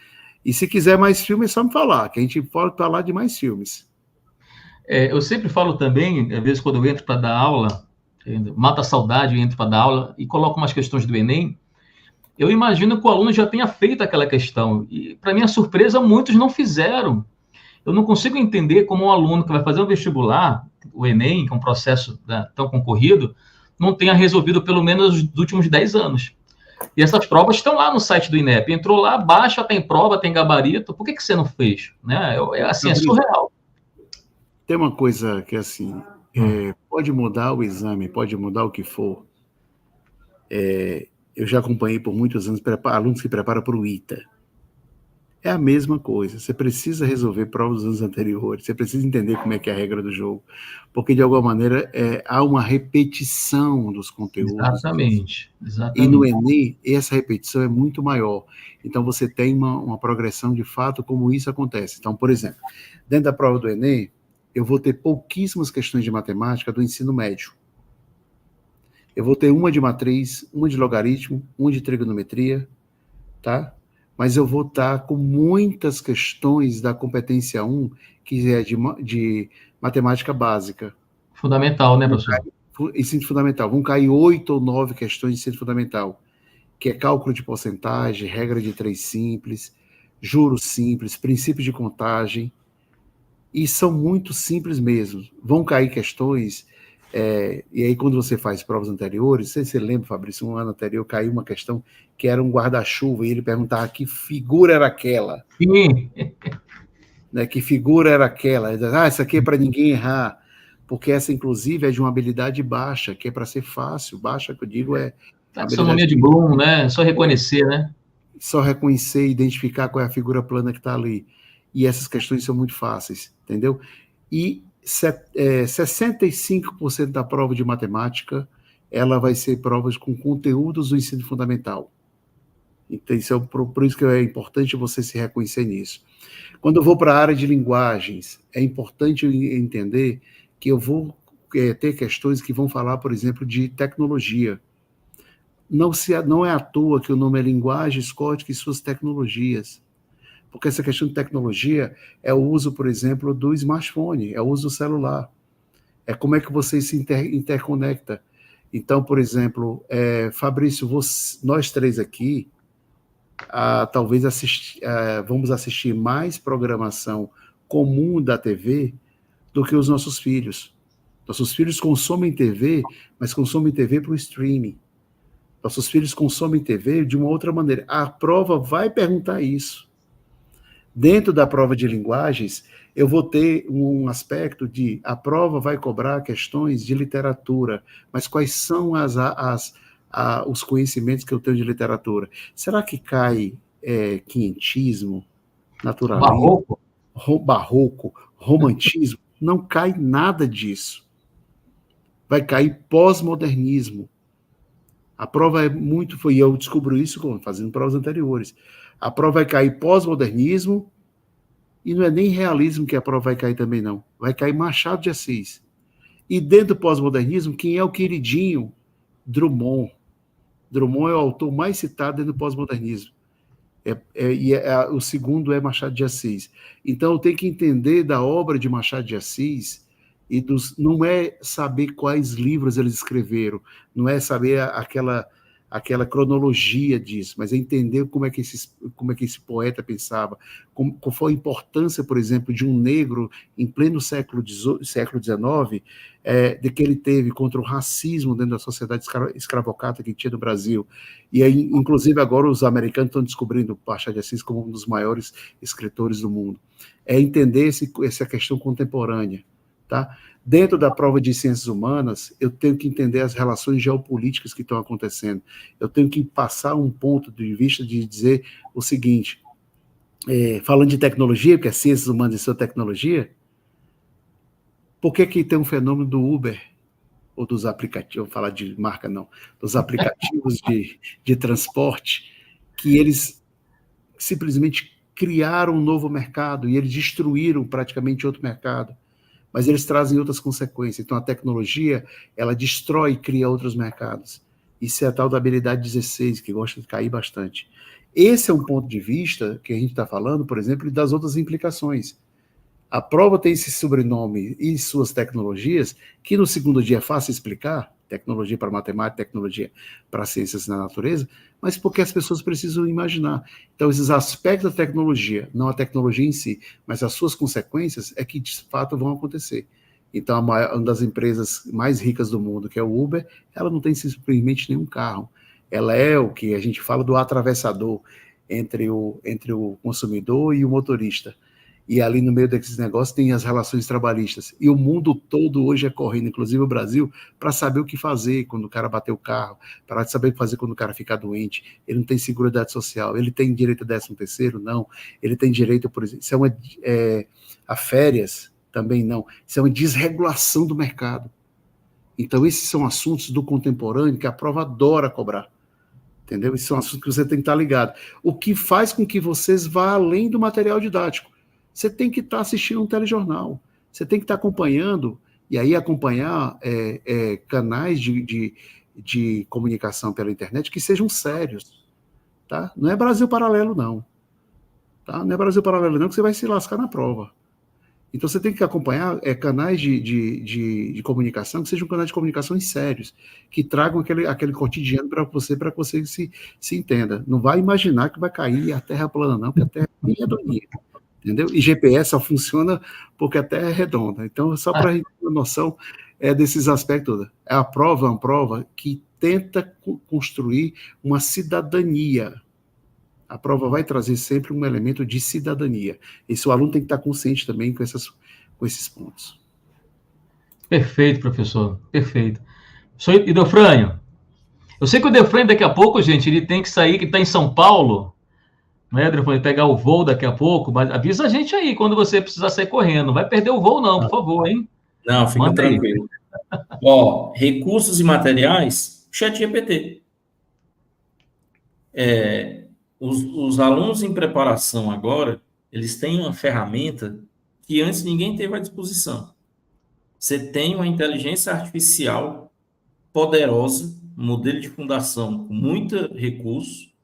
E se quiser mais filmes, é só me falar, que a gente pode falar de mais filmes. Eu sempre falo também, às vezes, quando eu entro para dar aula, mata a saudade, eu entro para dar aula e coloco umas questões do Enem, eu imagino que o aluno já tenha feito aquela questão. E, para minha surpresa, muitos não fizeram. Eu não consigo entender como um aluno que vai fazer um vestibular, o Enem, que é um processo, né, tão concorrido, não tenha resolvido pelo menos os últimos 10 anos. E essas provas estão lá no site do INEP. Entrou lá, baixa, tem prova, tem gabarito. Por que você não fez? Né? Assim, é surreal. Tem uma coisa que, assim, pode mudar o exame, pode mudar o que for. Eu já acompanhei por muitos anos alunos que preparam para o ITA. É a mesma coisa. Você precisa resolver provas dos anos anteriores. Você precisa entender como é que é a regra do jogo. Porque, de alguma maneira, há uma repetição dos conteúdos. Exatamente. E no Enem, essa repetição é muito maior. Então, você tem uma progressão de fato como isso acontece. Então, por exemplo, dentro da prova do Enem, eu vou ter pouquíssimas questões de matemática do ensino médio. Eu vou ter uma de matriz, uma de logaritmo, uma de trigonometria, tá? Mas eu vou estar com muitas questões da competência 1, que é de matemática básica. Fundamental, né, professor? Ensino fundamental. Vão cair 8 ou 9 questões de ensino fundamental, que é cálculo de porcentagem, regra de 3 simples, juros simples, princípios de contagem, e são muito simples mesmo. Vão cair questões... e aí, quando você faz provas anteriores, você lembra, Fabrício, um ano anterior caiu uma questão que era um guarda-chuva, e ele perguntava que figura era aquela. Sim. Né, que figura era aquela. Essa aqui é para ninguém errar, porque essa, inclusive, é de uma habilidade baixa, que é para ser fácil. Baixa, que eu digo, é... Taxonomia de Bloom, né? Só reconhecer, né? Só reconhecer e identificar qual é a figura plana que está ali. E essas questões são muito fáceis, entendeu? E 65% da prova de matemática, ela vai ser provas com conteúdos do ensino fundamental. Então, por isso que é importante você se reconhecer nisso. Quando eu vou para a área de linguagens, é importante entender que eu vou ter questões que vão falar, por exemplo, de tecnologia. Não é à toa que o nome é Linguagens, Códigos e suas tecnologias. Porque essa questão de tecnologia é o uso, por exemplo, do smartphone, é o uso do celular. É como é que você se interconecta. Então, por exemplo, Fabrício, nós três aqui, talvez vamos assistir mais programação comum da TV do que os nossos filhos. Nossos filhos consomem TV, mas consomem TV para o streaming. Nossos filhos consomem TV de uma outra maneira. A prova vai perguntar isso. Dentro da prova de linguagens, eu vou ter um aspecto de a prova vai cobrar questões de literatura, mas quais são os conhecimentos que eu tenho de literatura? Será que cai quinhentismo, naturalismo? Barroco? barroco, romantismo, não cai nada disso. Vai cair pós-modernismo. A prova é muito... E eu descubro isso fazendo provas anteriores. A prova vai cair pós-modernismo e não é nem realismo que a prova vai cair também, não. Vai cair Machado de Assis. E dentro do pós-modernismo, quem é o queridinho? Drummond. Drummond é o autor mais citado dentro do pós-modernismo. O segundo é Machado de Assis. Então, eu tenho que entender da obra de Machado de Assis não é saber quais livros eles escreveram, não é saber aquela cronologia disso, mas é entender como é que esse poeta pensava, qual foi a importância, por exemplo, de um negro em pleno século XIX, de que ele teve contra o racismo dentro da sociedade escravocrata que tinha no Brasil. E aí, inclusive, agora os americanos estão descobrindo Machado de Assis como um dos maiores escritores do mundo. É entender essa questão contemporânea. Tá? Dentro da prova de ciências humanas, eu tenho que entender as relações geopolíticas que estão acontecendo. Eu tenho que passar um ponto de vista de dizer o seguinte, falando de tecnologia, porque é ciências humanas e sua tecnologia, por que tem um fenômeno do Uber, ou dos aplicativos, vou falar de marca não, dos aplicativos de transporte, que eles simplesmente criaram um novo mercado e eles destruíram praticamente outro mercado. Mas eles trazem outras consequências. Então, a tecnologia, ela destrói e cria outros mercados. Isso é a tal da habilidade 16, que gosta de cair bastante. Esse é um ponto de vista que a gente está falando, por exemplo, das outras implicações. A prova tem esse sobrenome e suas tecnologias, que no segundo dia é fácil explicar, tecnologia para matemática, tecnologia para ciências da natureza, mas porque as pessoas precisam imaginar. Então, esses aspectos da tecnologia, não a tecnologia em si, mas as suas consequências, é que de fato vão acontecer. Então, uma das empresas mais ricas do mundo, que é o Uber, ela não tem simplesmente nenhum carro. Ela é o que a gente fala do atravessador entre o consumidor e o motorista. E ali no meio desses negócios tem as relações trabalhistas. E o mundo todo hoje é correndo, inclusive o Brasil, para saber o que fazer quando o cara bater o carro, para saber o que fazer quando o cara ficar doente. Ele não tem seguridade social. Ele tem direito a 13º? Não. Ele tem direito, por exemplo, a férias? Também não. Isso é uma desregulação do mercado. Então, esses são assuntos do contemporâneo que a prova adora cobrar. Entendeu? Esses são assuntos que você tem que estar ligado. O que faz com que vocês vá além do material didático. Você tem que estar assistindo um telejornal, você tem que estar acompanhando, e aí acompanhar canais de comunicação pela internet que sejam sérios. Tá? Não é Brasil Paralelo, não. Tá? Não é Brasil Paralelo, não, que você vai se lascar na prova. Então você tem que acompanhar canais de comunicação que sejam canais de comunicação sérios, que tragam aquele cotidiano para você se entenda. Não vai imaginar que vai cair a Terra plana, não, porque a Terra é redoninha. Entendeu? E GPS só funciona porque a Terra é redonda. Então, só para a gente ter uma noção desses aspectos. A prova é uma prova que tenta construir uma cidadania. A prova vai trazer sempre um elemento de cidadania. Esse o aluno tem que estar consciente também com esses pontos. Perfeito, professor. Perfeito. E Delfrânio? Eu sei que o Delfrânio, daqui a pouco, gente, ele tem que sair, que está em São Paulo, né, Delfrânio, pegar o voo daqui a pouco, mas avisa a gente aí quando você precisar sair correndo. Não vai perder o voo, não, por favor, hein? Não, fica tranquilo. Ó, recursos e materiais, ChatGPT. Os alunos em preparação agora, eles têm uma ferramenta que antes ninguém teve à disposição. Você tem uma inteligência artificial poderosa, modelo de fundação com muito recurso,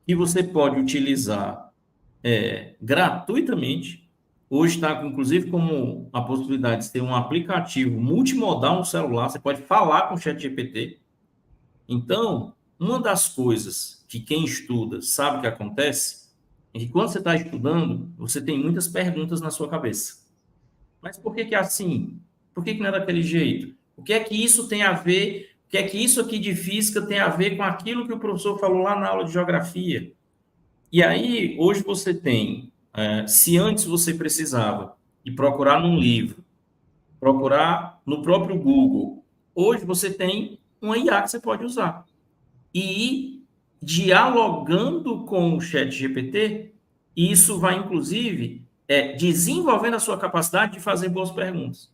que você pode utilizar gratuitamente. Hoje está, inclusive, como a possibilidade de ter um aplicativo multimodal no celular, você pode falar com o ChatGPT. Então, uma das coisas que quem estuda sabe que acontece é que quando você está estudando, você tem muitas perguntas na sua cabeça. Mas por que é assim? Por que não é daquele jeito? O que é que isso tem a ver? O que é que isso aqui de física tem a ver com aquilo que o professor falou lá na aula de geografia? E aí, hoje você tem, se antes você precisava de procurar num livro, procurar no próprio Google, hoje você tem uma IA que você pode usar. E dialogando com o ChatGPT, isso vai, inclusive, desenvolvendo a sua capacidade de fazer boas perguntas.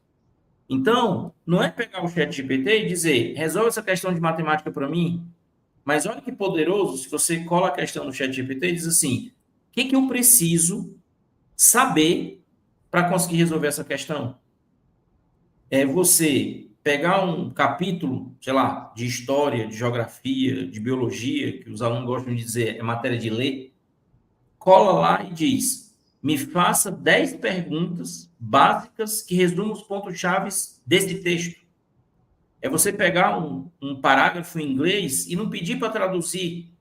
Então, não é pegar o ChatGPT e dizer, resolve essa questão de matemática para mim, mas olha que poderoso se você cola a questão no ChatGPT e diz assim, o que eu preciso saber para conseguir resolver essa questão? É você pegar um capítulo, sei lá, de história, de geografia, de biologia, que os alunos gostam de dizer é matéria de ler, cola lá e diz, me faça 10 perguntas básicas que resumam os pontos-chave desse texto. É você pegar um parágrafo em inglês e não pedir para traduzir.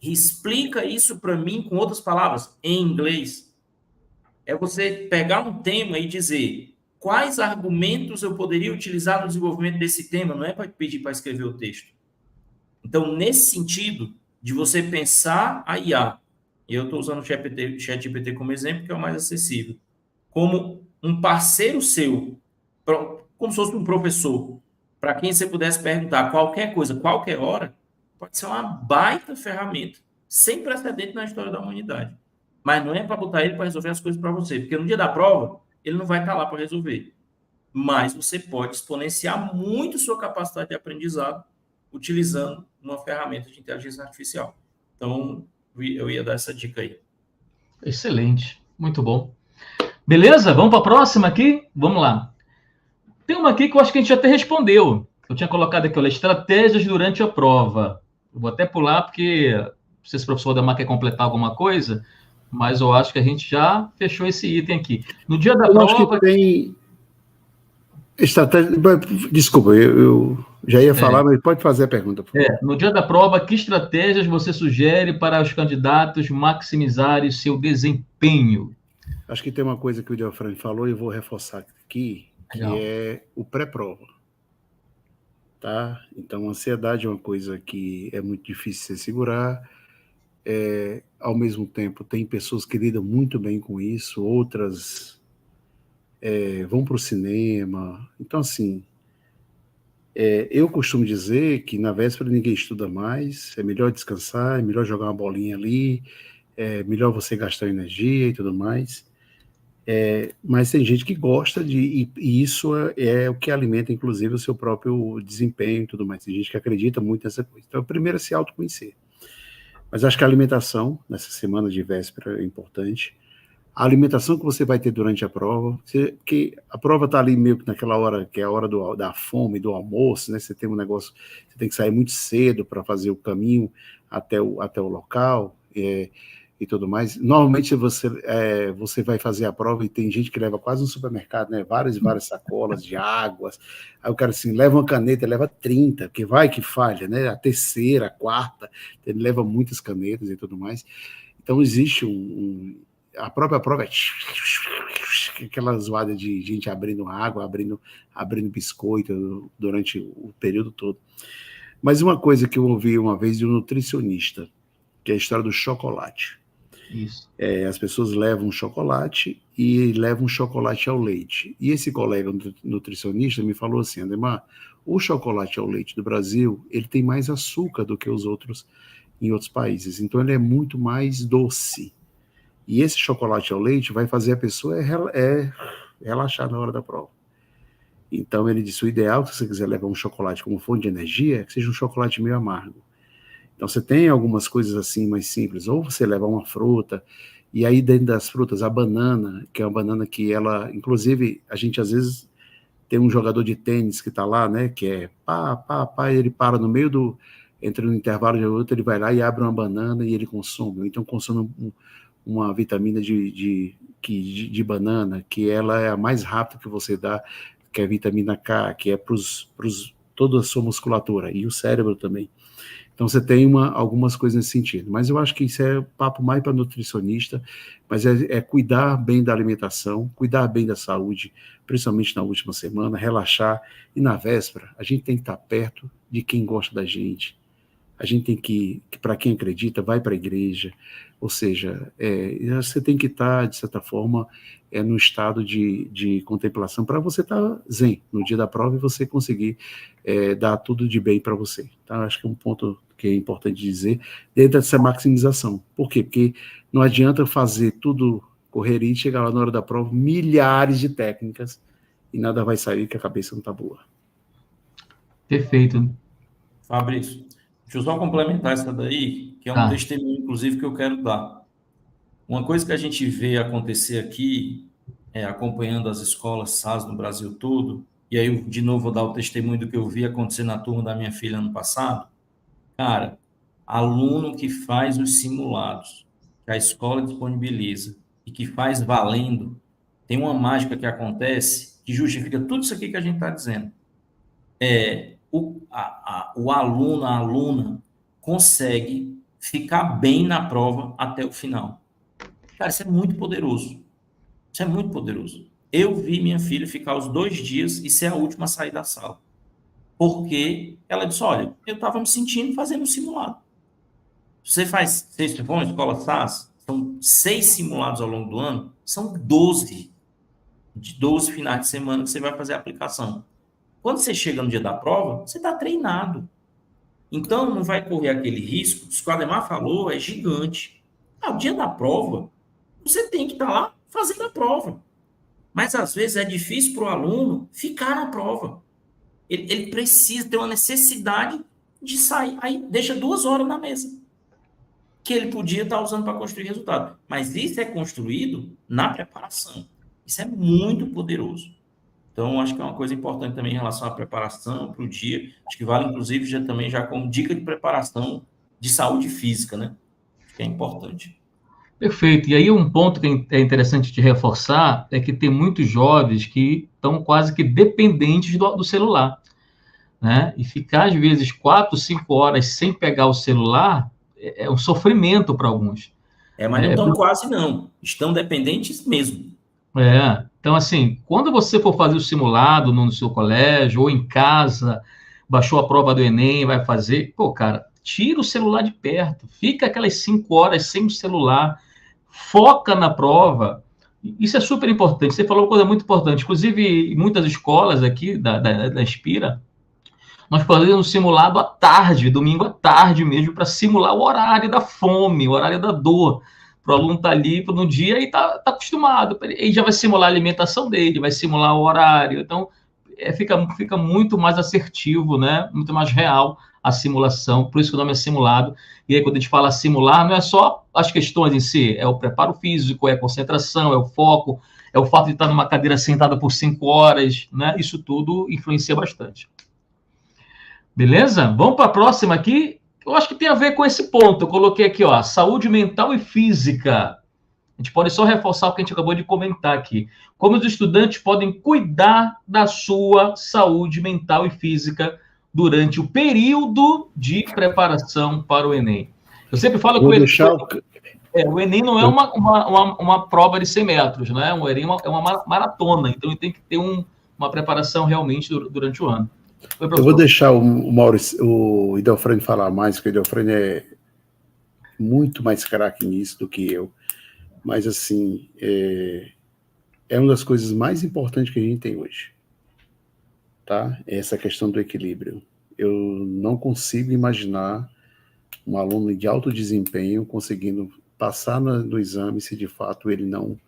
Explica isso para mim com outras palavras, em inglês. É você pegar um tema e dizer quais argumentos eu poderia utilizar no desenvolvimento desse tema, não é para pedir para escrever o texto. Então, nesse sentido, de você pensar a IA, e eu estou usando o ChatGPT como exemplo, que é o mais acessível, como um parceiro seu, como se fosse um professor, para quem você pudesse perguntar qualquer coisa, qualquer hora, pode ser uma baita ferramenta, sem precedente na história da humanidade. Mas não é para botar ele para resolver as coisas para você, porque no dia da prova, ele não vai estar lá para resolver. Mas você pode exponenciar muito sua capacidade de aprendizado utilizando uma ferramenta de inteligência artificial. Então, eu ia dar essa dica aí. Excelente, muito bom. Beleza? Vamos para a próxima aqui? Vamos lá. Tem uma aqui que eu acho que a gente até respondeu. Eu tinha colocado aqui, olha, estratégias durante a prova. Eu vou até pular, porque não sei se o professor Ademar quer completar alguma coisa, mas eu acho que a gente já fechou esse item aqui. No dia da prova... Acho que tem estratégia... Desculpa, eu já ia falar, mas pode fazer a pergunta. Por favor. No dia da prova, que estratégias você sugere para os candidatos maximizarem seu desempenho? Acho que tem uma coisa que o Delfrani falou e eu vou reforçar aqui, que é o pré-prova. Tá? Então, a ansiedade é uma coisa que é muito difícil de se segurar. Ao mesmo tempo, tem pessoas que lidam muito bem com isso, outras vão para o cinema. Então, assim, eu costumo dizer que na véspera ninguém estuda mais, é melhor descansar, é melhor jogar uma bolinha ali, é melhor você gastar energia e tudo mais. Mas tem gente que gosta e isso é o que alimenta, inclusive, o seu próprio desempenho e tudo mais. Tem gente que acredita muito nessa coisa. Então, primeiro é se autoconhecer. Mas acho que a alimentação, nessa semana de véspera, é importante. A alimentação que você vai ter durante a prova, porque a prova está ali meio que naquela hora, que é a hora da fome, do almoço, né? Você tem um negócio, você tem que sair muito cedo para fazer o caminho até o local, e tudo mais. Normalmente você vai fazer a prova e tem gente que leva quase um supermercado, né? Várias sacolas de águas. Aí o cara assim, leva uma caneta, leva 30, porque vai que falha, né? A terceira, a quarta, ele leva muitas canetas e tudo mais. Então existe a própria prova é aquela zoada de gente abrindo água, abrindo biscoito durante o período todo. Mas uma coisa que eu ouvi uma vez de um nutricionista, que é a história do chocolate. Isso. As pessoas levam chocolate e levam chocolate ao leite. E esse colega nutricionista me falou assim, Ademar, o chocolate ao leite do Brasil, ele tem mais açúcar do que os outros em outros países. Então ele é muito mais doce. E esse chocolate ao leite vai fazer a pessoa relaxar na hora da prova. Então ele disse, o ideal, se você quiser levar um chocolate como fonte de energia, é que seja um chocolate meio amargo. Então, você tem algumas coisas assim mais simples, ou você leva uma fruta, e aí dentro das frutas, a banana, que é uma banana que ela, inclusive, a gente às vezes tem um jogador de tênis que está lá, né, que é ele para no meio entre um intervalo e outro, ele vai lá e abre uma banana e ele consome, ou então consome uma vitamina de banana, que ela é a mais rápida que você dá, que é a vitamina K, que é para toda a sua musculatura, e o cérebro também. Então, você tem algumas coisas nesse sentido. Mas eu acho que isso é papo mais para nutricionista, mas é cuidar bem da alimentação, cuidar bem da saúde, principalmente na última semana, relaxar. E na véspera, a gente tem que estar perto de quem gosta da gente. A gente tem que para quem acredita, vai para a igreja. Ou seja, você tem que estar, de certa forma, no estado de contemplação para você estar zen no dia da prova e você conseguir dar tudo de bem para você. Então, acho que é um ponto que é importante dizer, dentro dessa maximização. Por quê? Porque não adianta fazer tudo correria e chegar lá na hora da prova, milhares de técnicas, e nada vai sair que a cabeça não está boa. Perfeito. Fabrício, deixa eu só complementar essa daí, que é um testemunho, inclusive, que eu quero dar. Uma coisa que a gente vê acontecer aqui, acompanhando as escolas SAS no Brasil todo, e aí eu, de novo, vou dar o testemunho do que eu vi acontecer na turma da minha filha ano passado. Cara, aluno que faz os simulados, que a escola disponibiliza e que faz valendo, tem uma mágica que acontece que justifica tudo isso aqui que a gente está dizendo. O aluno, a aluna, consegue ficar bem na prova até o final. Cara, isso é muito poderoso. Isso é muito poderoso. Eu vi minha filha ficar os 2 dias e ser a última a sair da sala. Porque ela disse, olha, eu estava me sentindo fazendo um simulado. Você for uma escola SAS, são 6 simulados ao longo do ano, são 12 finais de semana que você vai fazer a aplicação. Quando você chega no dia da prova, você está treinado. Então, não vai correr aquele risco, isso que o Ademar falou, é gigante. O dia da prova, você tem que estar lá fazendo a prova. Mas, às vezes, é difícil para o aluno ficar na prova. Ele precisa ter uma necessidade de sair. Aí, deixa 2 horas na mesa, que ele podia estar usando para construir resultado. Mas isso é construído na preparação. Isso é muito poderoso. Então, acho que é uma coisa importante também em relação à preparação para o dia. Acho que vale, inclusive, já como dica de preparação de saúde física, né? Acho que é importante. Perfeito. E aí um ponto que é interessante de reforçar é que tem muitos jovens que estão quase que dependentes do celular, né? E ficar, às vezes, 4, 5 horas sem pegar o celular é um sofrimento para alguns. Mas não estão quase, não. Estão dependentes mesmo. Então, assim, quando você for fazer o simulado no seu colégio ou em casa, baixou a prova do Enem, vai fazer, cara, tira o celular de perto, fica aquelas 5 horas sem o celular, foca na prova. Isso é super importante. Você falou uma coisa muito importante. Inclusive, em muitas escolas aqui da Inspira, nós fazemos um simulado à tarde, domingo à tarde mesmo, para simular o horário da fome, o horário da dor. Para o aluno estar ali no dia e tá acostumado. Ele já vai simular a alimentação dele, vai simular o horário. Então, fica muito mais assertivo, né? Muito mais real a simulação. Por isso que o nome é simulado. E aí, quando a gente fala simular, não é só as questões em si, é o preparo físico, é a concentração, é o foco, é o fato de estar numa cadeira sentada por 5 horas, né? Isso tudo influencia bastante. Beleza? Vamos para a próxima aqui. Eu acho que tem a ver com esse ponto. Eu coloquei aqui, ó, saúde mental e física. A gente pode só reforçar o que a gente acabou de comentar aqui. Como os estudantes podem cuidar da sua saúde mental e física durante o período de preparação para o Enem. Eu sempre falo que o Enem não é uma prova de 100 metros, né? O Enem é uma maratona, então ele tem que ter uma preparação realmente durante o ano. Eu vou deixar o Idelfrane falar mais, porque o Idelfrane é muito mais craque nisso do que eu. Mas, assim, é uma das coisas mais importantes que a gente tem hoje. Tá? Essa questão do equilíbrio. Eu não consigo imaginar um aluno de alto desempenho conseguindo passar no exame se, de fato, ele não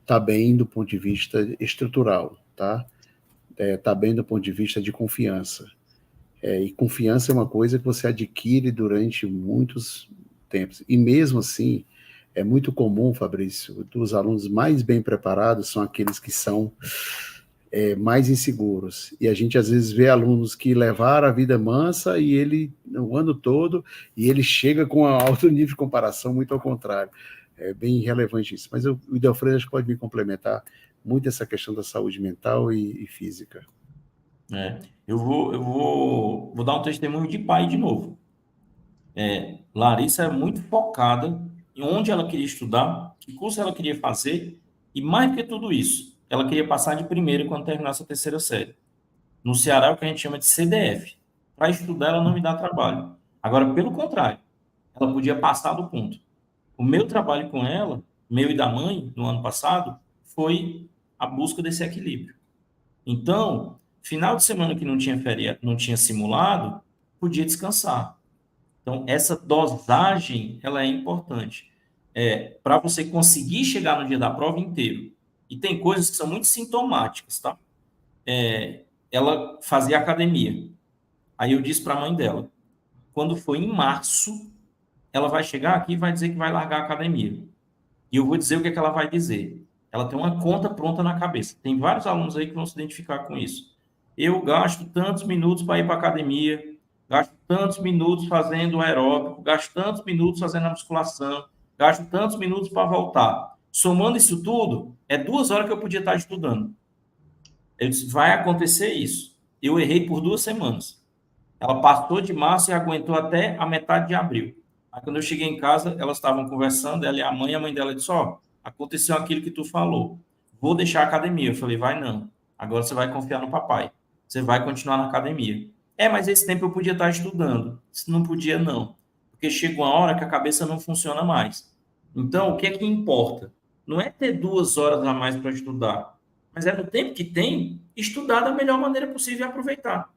está bem do ponto de vista estrutural, tá? Está bem do ponto de vista de confiança. E confiança é uma coisa que você adquire durante muitos tempos. E mesmo assim, é muito comum, Fabrício, os alunos mais bem preparados são aqueles que são mais inseguros. E a gente, às vezes, vê alunos que levaram a vida mansa e ele, o ano todo, e ele chega com um alto nível de comparação, muito ao contrário. É bem relevante isso. Mas o Idelfrane acho que pode me complementar muito essa questão da saúde mental e física. Eu vou dar um testemunho de pai de novo. Larissa é muito focada em onde ela queria estudar, que curso ela queria fazer, e mais do que tudo isso, ela queria passar de primeira quando terminasse a 3ª série. No Ceará, é o que a gente chama de CDF. Para estudar, ela não me dá trabalho. Agora, pelo contrário, ela podia passar do ponto. O meu trabalho com ela, meu e da mãe, no ano passado, foi a busca desse equilíbrio. Então, final de semana que não tinha simulado, podia descansar. Então, essa dosagem, ela é importante. para você conseguir chegar no dia da prova inteiro. E tem coisas que são muito sintomáticas, tá? Ela fazia academia. Aí eu disse para a mãe dela, quando for em março, ela vai chegar aqui e vai dizer que vai largar a academia. E eu vou dizer o que é que ela vai dizer. Ela tem uma conta pronta na cabeça. Tem vários alunos aí que vão se identificar com isso. Eu gasto tantos minutos para ir para a academia, gasto tantos minutos fazendo aeróbico, gasto tantos minutos fazendo a musculação, gasto tantos minutos para voltar. Somando isso tudo, é 2 horas que eu podia estar estudando. Eu disse, vai acontecer isso. Eu errei por 2 semanas. Ela passou de março e aguentou até a metade de abril. Aí, quando eu cheguei em casa, elas estavam conversando, ela e a mãe dela disse, aconteceu aquilo que tu falou. Vou deixar a academia. Eu falei, vai não. Agora você vai confiar no papai. Você vai continuar na academia. Mas esse tempo eu podia estar estudando. Não podia, não. Porque chega uma hora que a cabeça não funciona mais. Então, o que é que importa? Não é ter 2 horas a mais para estudar, mas é no tempo que tem, estudar da melhor maneira possível e aproveitar.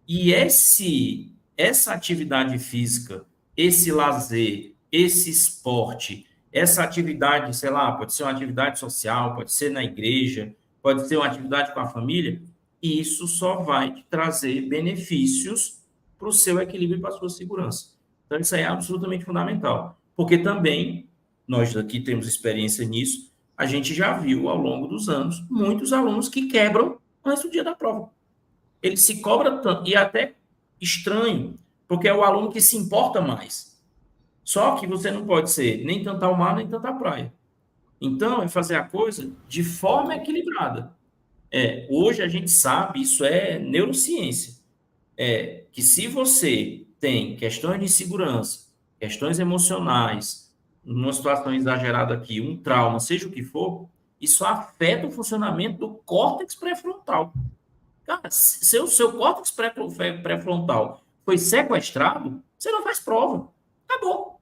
E essa atividade física, esse lazer, esse esporte, essa atividade, sei lá, pode ser uma atividade social, pode ser na igreja, pode ser uma atividade com a família, isso só vai te trazer benefícios para o seu equilíbrio e para a sua segurança. Então, isso aí é absolutamente fundamental. Porque também, nós aqui temos experiência nisso, a gente já viu ao longo dos anos muitos alunos que quebram antes do dia da prova. Ele se cobra tanto, e é até estranho, porque é o aluno que se importa mais. Só que você não pode ser nem tanto ao mar, nem tanto à praia. Então, é fazer a coisa de forma equilibrada. Hoje a gente sabe, isso é neurociência, que se você tem questões de segurança, questões emocionais, numa situação exagerada aqui, um trauma, seja o que for, isso afeta o funcionamento do córtex pré-frontal. Cara, se o seu córtex pré-frontal foi sequestrado, você não faz prova. Acabou.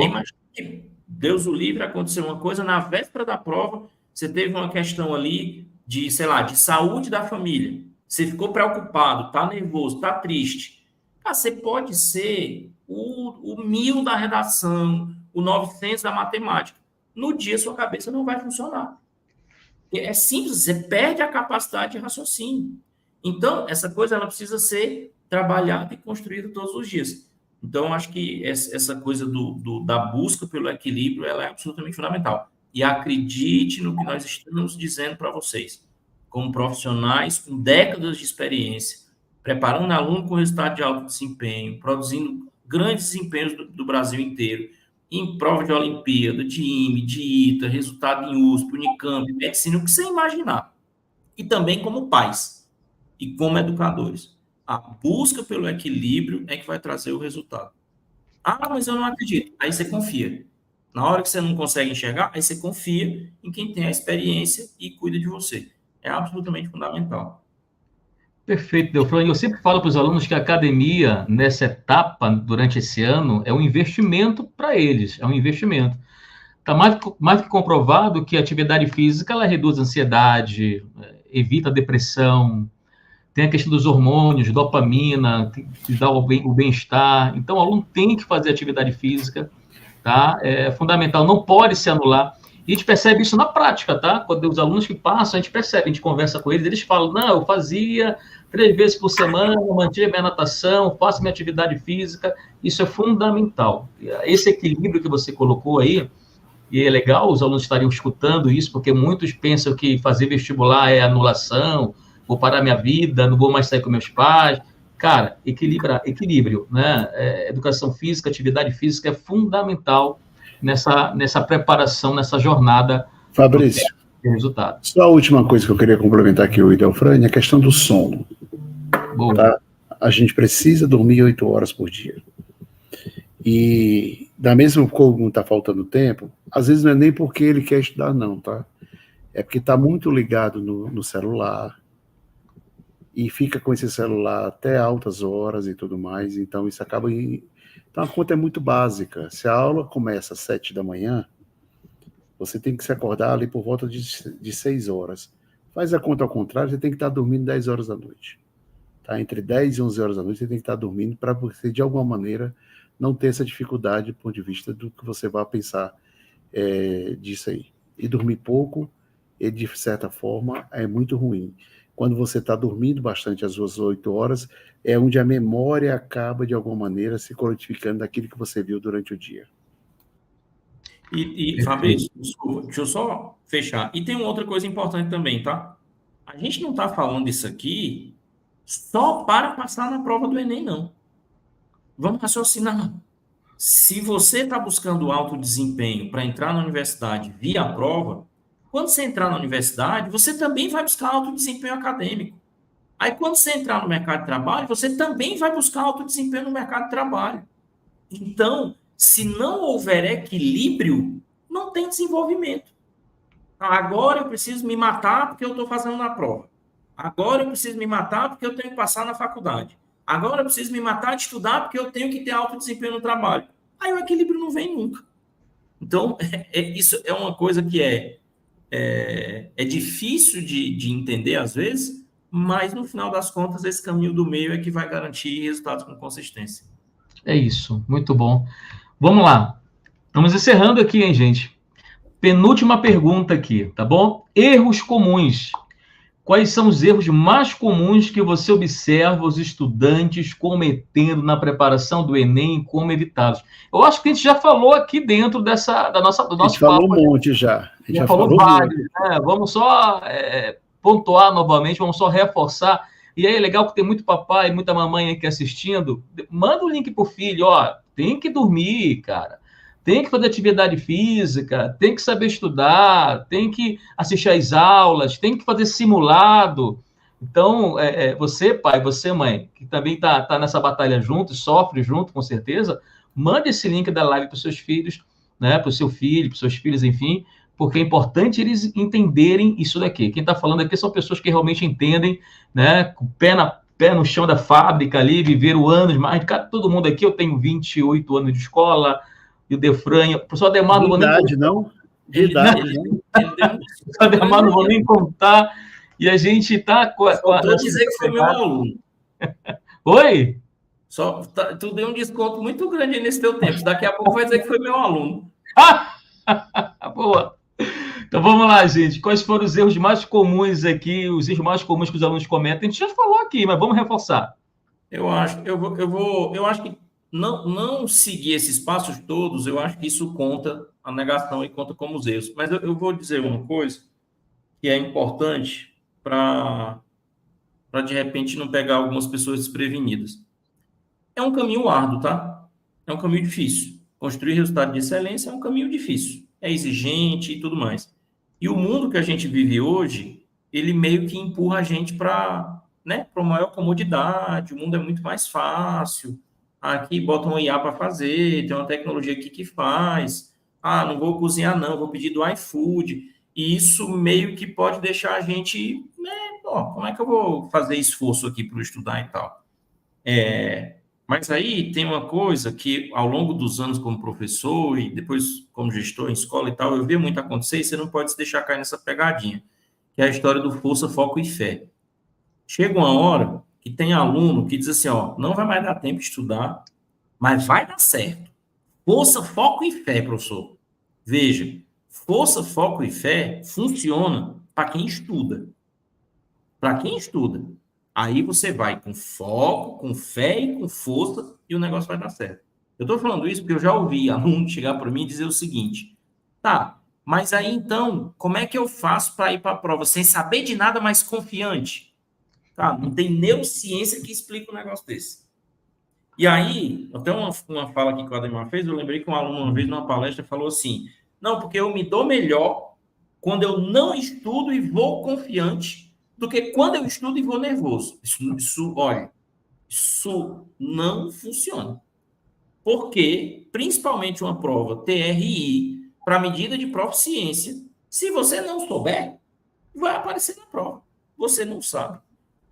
Imagina que, Deus o livre, aconteceu uma coisa, na véspera da prova, você teve uma questão ali de, sei lá, de saúde da família. Você ficou preocupado, tá nervoso, tá triste. Cara, você pode ser o 1000 da redação, o 900 da matemática. No dia, sua cabeça não vai funcionar. É simples, você perde a capacidade de raciocínio. Então, essa coisa ela precisa ser trabalhada e construída todos os dias. Então, acho que essa coisa da busca pelo equilíbrio ela é absolutamente fundamental. E acredite no que nós estamos dizendo para vocês. Como profissionais com décadas de experiência, preparando aluno com resultado de alto desempenho, produzindo grandes desempenhos do Brasil inteiro, em prova de Olimpíada, de IME, de ITA, resultado em USP, Unicamp, medicina, o que você imaginar. E também como pais e como educadores. A busca pelo equilíbrio é que vai trazer o resultado. Mas eu não acredito. Aí você confia. Na hora que você não consegue enxergar, aí você confia em quem tem a experiência e cuida de você. É absolutamente fundamental. Perfeito, Delfrano. Eu sempre falo para os alunos que a academia, nessa etapa, durante esse ano, é um investimento para eles, é um investimento. Está mais que comprovado que a atividade física ela reduz a ansiedade, evita a depressão, tem a questão dos hormônios, dopamina, que dá o bem-estar. Então, o aluno tem que fazer atividade física, tá? É fundamental, não pode se anular. E a gente percebe isso na prática, tá? Quando os alunos que passam, a gente percebe, a gente conversa com eles, eles falam, não, eu fazia 3 vezes por semana, mantinha minha natação, faço minha atividade física, isso é fundamental. Esse equilíbrio que você colocou aí, e é legal, os alunos estariam escutando isso, porque muitos pensam que fazer vestibular é anulação, vou parar minha vida, não vou mais sair com meus pais. Cara, equilíbrio, né? Educação física, atividade física é fundamental nessa preparação, nessa jornada. Fabrício, resultado. Só a última coisa que eu queria complementar aqui, o Idelfrani, é a questão do sono. Boa. Tá? A gente precisa dormir 8 horas por dia. E da mesma como está faltando tempo, às vezes não é nem porque ele quer estudar, não, tá? É porque está muito ligado no celular e fica com esse celular até altas horas e tudo mais, então isso acaba... Então a conta é muito básica. Se a aula começa às 7 da manhã, você tem que se acordar ali por volta de 6 horas. Faz a conta ao contrário, você tem que estar dormindo 10 horas da noite. Tá? Entre 10 e 11 horas da noite você tem que estar dormindo para você, de alguma maneira, não ter essa dificuldade do ponto de vista do que você vai pensar disso aí. E dormir pouco, e de certa forma, é muito ruim. Quando você está dormindo bastante às suas 8 horas, é onde a memória acaba, de alguma maneira, se codificando daquilo que você viu durante o dia. E Fabrício, desculpa, deixa eu só fechar. E tem uma outra coisa importante também, tá? A gente não está falando isso aqui só para passar na prova do Enem, não. Vamos raciocinar. Se você está buscando alto desempenho para entrar na universidade via prova, quando você entrar na universidade, você também vai buscar alto desempenho acadêmico. Aí, quando você entrar no mercado de trabalho, você também vai buscar alto desempenho no mercado de trabalho. Então, se não houver equilíbrio, não tem desenvolvimento. Agora eu preciso me matar porque eu estou fazendo na prova. Agora eu preciso me matar porque eu tenho que passar na faculdade. Agora eu preciso me matar de estudar porque eu tenho que ter alto desempenho no trabalho. Aí o equilíbrio não vem nunca. Então, isso é uma coisa que é difícil de entender às vezes, mas no final das contas, esse caminho do meio é que vai garantir resultados com consistência. É isso, muito bom. Vamos lá. Vamos encerrando aqui, hein, gente? Penúltima pergunta aqui, tá bom? Erros comuns. Quais são os erros mais comuns que você observa os estudantes cometendo na preparação do Enem, como evitá-los? Eu acho que a gente já falou aqui dentro do nosso papo. A gente falou um monte já. A gente já falou vários, né? Vamos só pontuar novamente, vamos só reforçar. E aí é legal que tem muito papai e muita mamãe aqui assistindo. Manda o link pro filho, ó, tem que dormir, cara. Tem que fazer atividade física, tem que saber estudar, tem que assistir às aulas, tem que fazer simulado. Então, você, pai, você, mãe, que também tá nessa batalha junto, sofre junto, com certeza, mande esse link da live para os seus filhos, né, para o seu filho, para os seus filhos, enfim, porque é importante eles entenderem isso daqui. Quem está falando aqui são pessoas que realmente entendem, né, com o pé no chão da fábrica ali, viveram anos, mais todo mundo aqui, eu tenho 28 anos de escola, e o Defranha, o professor Ademar, não vou nem contar. Não? De idade, não. O Ademar, não vou nem contar. E a gente está com a. Só dizer que foi meu aluno. Oi? Tu deu um desconto muito grande nesse teu tempo. Daqui a pouco vai dizer que foi meu aluno. Boa. Então vamos lá, gente. Quais foram os erros mais comuns aqui, os erros mais comuns que os alunos cometem? A gente já falou aqui, mas vamos reforçar. Eu acho que não seguir esses passos todos, eu acho que isso conta a negação e conta como os erros. Mas eu vou dizer uma coisa que é importante para de repente não pegar algumas pessoas desprevenidas. É um caminho árduo, tá? É um caminho difícil. Construir resultado de excelência é um caminho difícil. É exigente e tudo mais. E o mundo que a gente vive hoje, ele meio que empurra a gente para uma maior comodidade. O mundo é muito mais fácil. Aqui bota um IA para fazer, tem uma tecnologia aqui que faz. Não vou cozinhar não, vou pedir do iFood. E isso meio que pode deixar a gente, como é que eu vou fazer esforço aqui para estudar e tal? Mas aí tem uma coisa que ao longo dos anos como professor e depois como gestor em escola e tal, eu vi muito acontecer e você não pode se deixar cair nessa pegadinha, que é a história do força, foco e fé. Chega uma hora que tem aluno que diz assim, não vai mais dar tempo de estudar, mas vai dar certo. Força, foco e fé, professor. Veja, força, foco e fé funciona para quem estuda. Para quem estuda. Aí você vai com foco, com fé e com força e o negócio vai dar certo. Eu estou falando isso porque eu já ouvi aluno chegar para mim e dizer o seguinte, mas aí então, como é que eu faço para ir para a prova sem saber de nada, mas confiante? Não tem neurociência que explique um negócio desse. E aí, até uma fala aqui que o Ademar fez, eu lembrei que um aluno uma vez numa palestra falou assim, não, porque eu me dou melhor quando eu não estudo e vou confiante do que quando eu estudo e vou nervoso. Isso não funciona. Porque, principalmente uma prova TRI, para medida de proficiência, se você não souber, vai aparecer na prova. Você não sabe.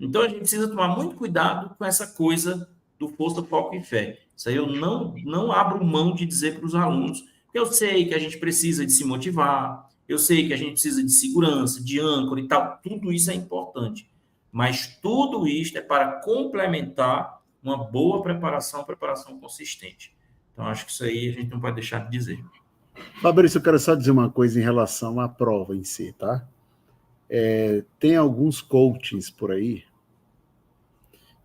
Então, a gente precisa tomar muito cuidado com essa coisa do força, foco e fé. Isso aí eu não abro mão de dizer para os alunos, porque eu sei que a gente precisa de se motivar, eu sei que a gente precisa de segurança, de âncora e tal, tudo isso é importante. Mas tudo isso é para complementar uma boa preparação consistente. Então, acho que isso aí a gente não pode deixar de dizer. Fabrício, eu quero só dizer uma coisa em relação à prova em si, tá? Tem alguns coachings por aí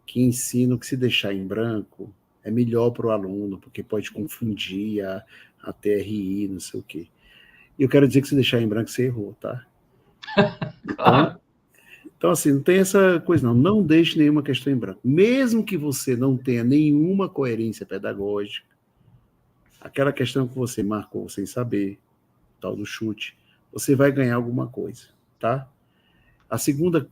que ensinam que se deixar em branco é melhor para o aluno, porque pode confundir a TRI, não sei o quê. E eu quero dizer que se deixar em branco, você errou, tá? Claro. Então, assim, não tem essa coisa, não. Não deixe nenhuma questão em branco. Mesmo que você não tenha nenhuma coerência pedagógica, aquela questão que você marcou sem saber, tal do chute, você vai ganhar alguma coisa, tá? A segunda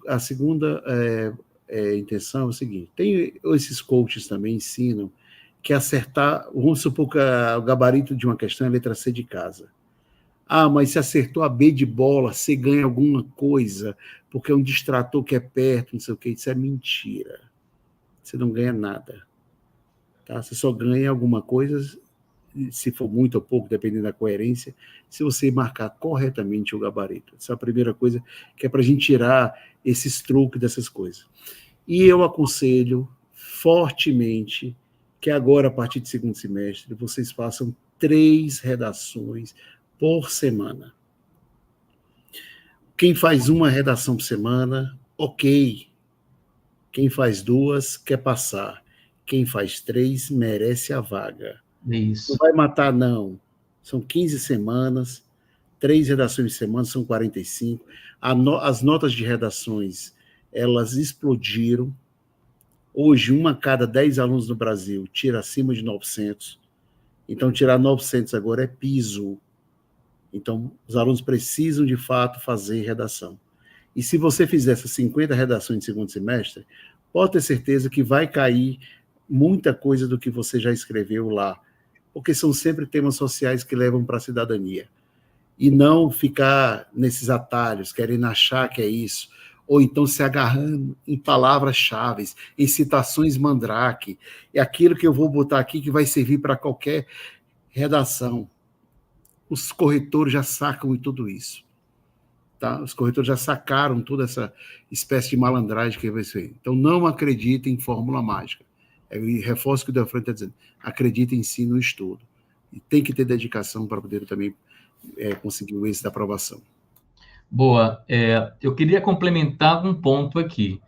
intenção é o seguinte, tem esses coaches também ensinam que acertar, vamos supor que o gabarito de uma questão é a letra C de casa. Ah, mas se acertou a B de bola, você ganha alguma coisa, porque é um distrator que é perto, não sei o que, isso é mentira. Você não ganha nada. Tá? Você só ganha alguma coisa, se for muito ou pouco, dependendo da coerência, se você marcar corretamente o gabarito. Essa é a primeira coisa, que é para a gente tirar esses truques dessas coisas. E eu aconselho fortemente que agora, a partir do segundo semestre, vocês façam 3 redações por semana. Quem faz uma redação por semana, ok. Quem faz 2, quer passar. Quem faz 3, merece a vaga. Isso. Não vai matar, não. São 15 semanas, 3 redações por semana, são 45. As notas de redações, elas explodiram. Hoje, 1 a cada 10 alunos no Brasil tira acima de 900. Então, tirar 900 agora é piso. Então, os alunos precisam, de fato, fazer redação. E se você fizer essas 50 redações de segundo semestre, pode ter certeza que vai cair muita coisa do que você já escreveu lá, porque são sempre temas sociais que levam para a cidadania. E não ficar nesses atalhos, querendo achar que é isso, ou então se agarrando em palavras-chave, em citações mandrake, é aquilo que eu vou botar aqui que vai servir para qualquer redação. Os corretores já sacam de tudo isso. Tá? Os corretores já sacaram toda essa espécie de malandragem que vai ser. Então, não acredite em fórmula mágica. Eu reforço o que o Delfrano está dizendo. Acredite em si no estudo. E tem que ter dedicação para poder também conseguir o êxito da aprovação. Boa. Eu queria complementar um ponto aqui.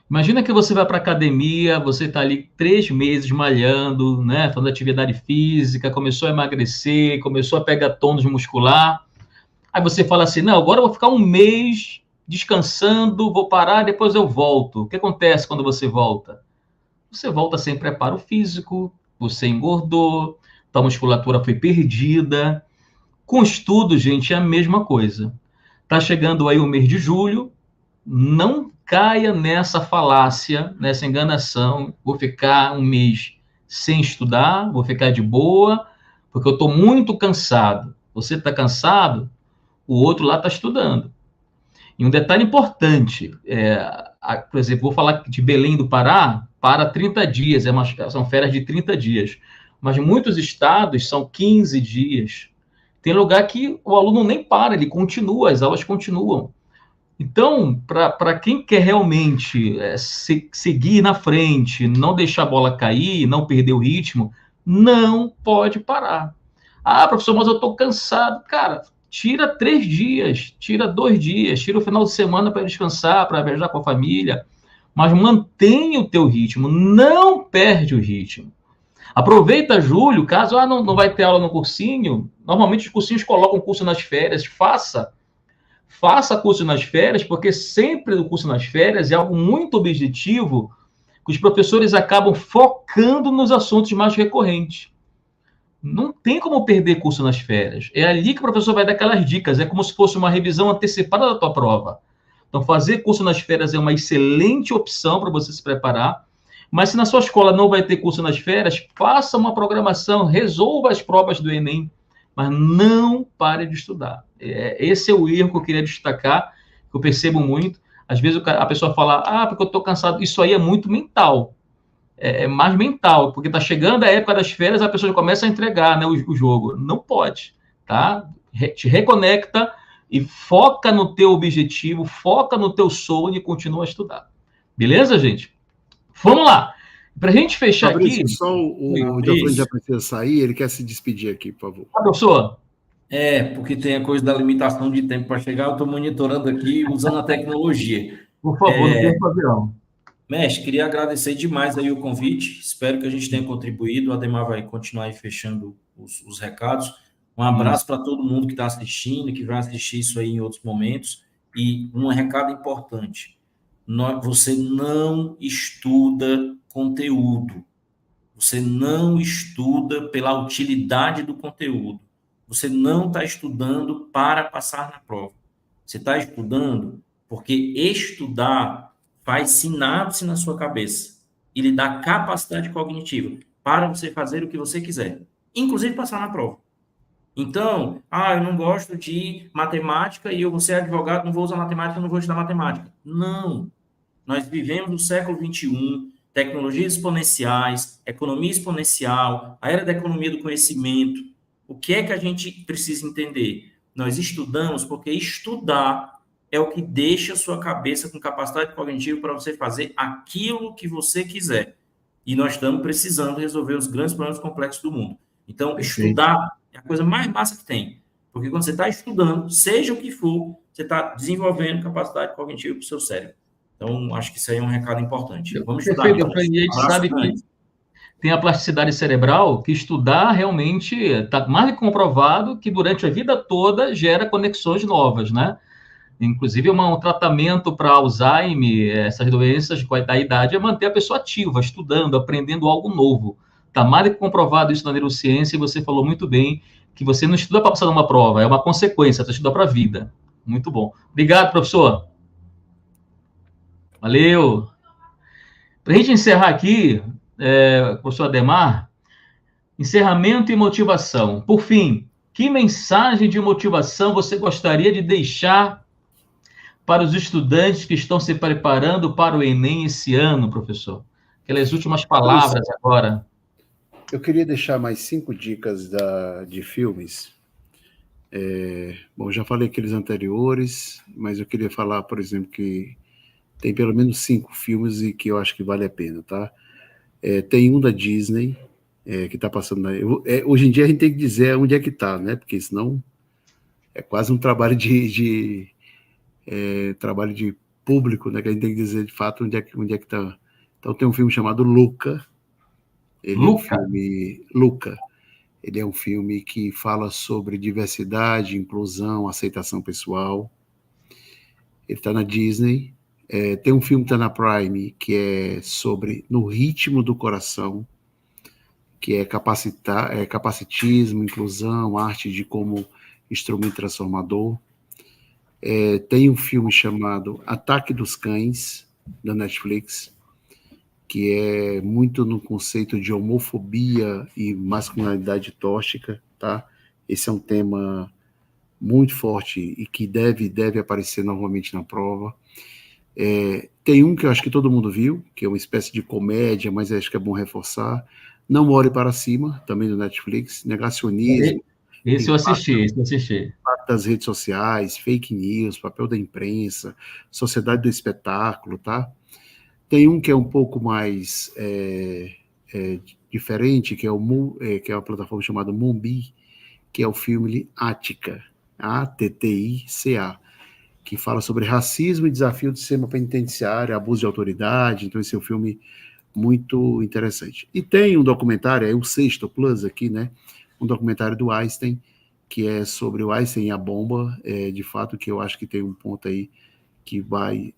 Imagina que você vai para a academia, você está ali 3 meses malhando, né, fazendo atividade física, começou a emagrecer, começou a pegar tônus muscular. Aí você fala assim, não, agora eu vou ficar 1 mês descansando, vou parar, depois eu volto. O que acontece quando você volta? Você volta sem preparo físico, você engordou, tua musculatura foi perdida. Com estudo, gente, é a mesma coisa. Está chegando aí o mês de julho, não caia nessa falácia, nessa enganação, vou ficar 1 mês sem estudar, vou ficar de boa, porque eu estou muito cansado. Você está cansado, o outro lá está estudando. E um detalhe importante, por exemplo, vou falar de Belém do Pará, para 30 dias, são férias de 30 dias, mas muitos estados são 15 dias. Tem lugar que o aluno nem para, ele continua, as aulas continuam. Então, para quem quer realmente seguir na frente, não deixar a bola cair, não perder o ritmo, não pode parar. Ah, professor, mas eu estou cansado. Cara, tira 3 dias, tira 2 dias, tira o final de semana para descansar, para viajar com a família, mas mantenha o teu ritmo, não perde o ritmo. Aproveita julho, caso não vai ter aula no cursinho, normalmente os cursinhos colocam curso nas férias, faça curso nas férias, porque sempre o curso nas férias é algo muito objetivo, que os professores acabam focando nos assuntos mais recorrentes. Não tem como perder curso nas férias. É ali que o professor vai dar aquelas dicas, é como se fosse uma revisão antecipada da tua prova. Então, fazer curso nas férias é uma excelente opção para você se preparar, mas se na sua escola não vai ter curso nas férias, faça uma programação, resolva as provas do Enem, mas não pare de estudar. Esse é o erro que eu queria destacar, que eu percebo muito. Às vezes a pessoa fala, porque eu estou cansado. Isso aí é muito mental. É mais mental, porque está chegando a época das férias, a pessoa já começa a entregar, né, o jogo. Não pode, tá? Te reconecta e foca no teu objetivo, foca no teu sonho e continua a estudar. Beleza, gente? Vamos lá. Para a gente fechar Fabrício, aqui... só o Delfrano já precisa sair, ele quer se despedir aqui, por favor. Professor? Porque tem a coisa da limitação de tempo para chegar, eu estou monitorando aqui usando a tecnologia. Por favor, não perca o avião. Mestre, queria agradecer demais aí o convite, espero que a gente tenha contribuído, o Ademar vai continuar aí fechando os recados. Um abraço para todo mundo que está assistindo, que vai assistir isso aí em outros momentos, e um recado importante, você não estuda conteúdo, você não estuda pela utilidade do conteúdo, você não está estudando para passar na prova, você está estudando porque estudar faz sinapse na sua cabeça e lhe dá capacidade cognitiva para você fazer o que você quiser, inclusive passar na prova. Então, eu não gosto de matemática e eu vou ser advogado, não vou usar matemática, não vou estudar matemática. Não. Nós vivemos no século XXI, tecnologias exponenciais, economia exponencial, a era da economia do conhecimento. O que é que a gente precisa entender? Nós estudamos porque estudar é o que deixa a sua cabeça com capacidade cognitiva para você fazer aquilo que você quiser. E nós estamos precisando resolver os grandes problemas complexos do mundo. Então, estudar é a coisa mais massa que tem. Porque quando você está estudando, seja o que for, você está desenvolvendo capacidade cognitiva para o seu cérebro. Então, acho que isso aí é um recado importante. Vamos estudar. Perfeito, então. E a gente sabe que tem a plasticidade cerebral, que estudar realmente está mais que comprovado que durante a vida toda gera conexões novas, né? Inclusive, um tratamento para Alzheimer, essas doenças da idade, é manter a pessoa ativa, estudando, aprendendo algo novo. Está mais que comprovado isso na neurociência, e você falou muito bem que você não estuda para passar numa prova, é uma consequência, você estuda para a vida. Muito bom. Obrigado, professor. Valeu. Para a gente encerrar aqui, professor Ademar, encerramento e motivação. Por fim, que mensagem de motivação você gostaria de deixar para os estudantes que estão se preparando para o Enem esse ano, professor? Aquelas últimas palavras agora. Eu queria deixar mais 5 dicas de filmes. Bom, já falei aqueles anteriores, mas eu queria falar, por exemplo, que tem pelo menos 5 filmes e que eu acho que vale a pena, tá? Tem um da Disney, que está passando... hoje em dia a gente tem que dizer onde é que está, né? Porque senão é quase um trabalho trabalho de público, né? Que a gente tem que dizer de fato onde é que está. Então tem um filme chamado Luca. Luca. Ele é um filme que fala sobre diversidade, inclusão, aceitação pessoal. Ele está na Disney. Tem um filme que está na Prime, que é sobre No Ritmo do Coração, que é capacitismo, inclusão, arte de como instrumento transformador. Tem um filme chamado Ataque dos Cães, da Netflix, que é muito no conceito de homofobia e masculinidade tóxica, tá? Esse é um tema muito forte e que deve aparecer novamente na prova. Tem um que eu acho que todo mundo viu, que é uma espécie de comédia, mas acho que é bom reforçar. Não Olhe para Cima, também do Netflix, negacionismo. Esse eu assisti. Das redes sociais, fake news, papel da imprensa, sociedade do espetáculo, tá? Tem um que é um pouco mais diferente, que é uma plataforma chamada Mumbi, que é o filme Ática, A-T-T-I-C-A, que fala sobre racismo e desafio do sistema penitenciário, abuso de autoridade. Então esse é um filme muito interessante. E tem um documentário, o Sexto Plus aqui, né? Um documentário do Einstein, que é sobre o Einstein e a bomba, de fato, que eu acho que tem um ponto aí que vai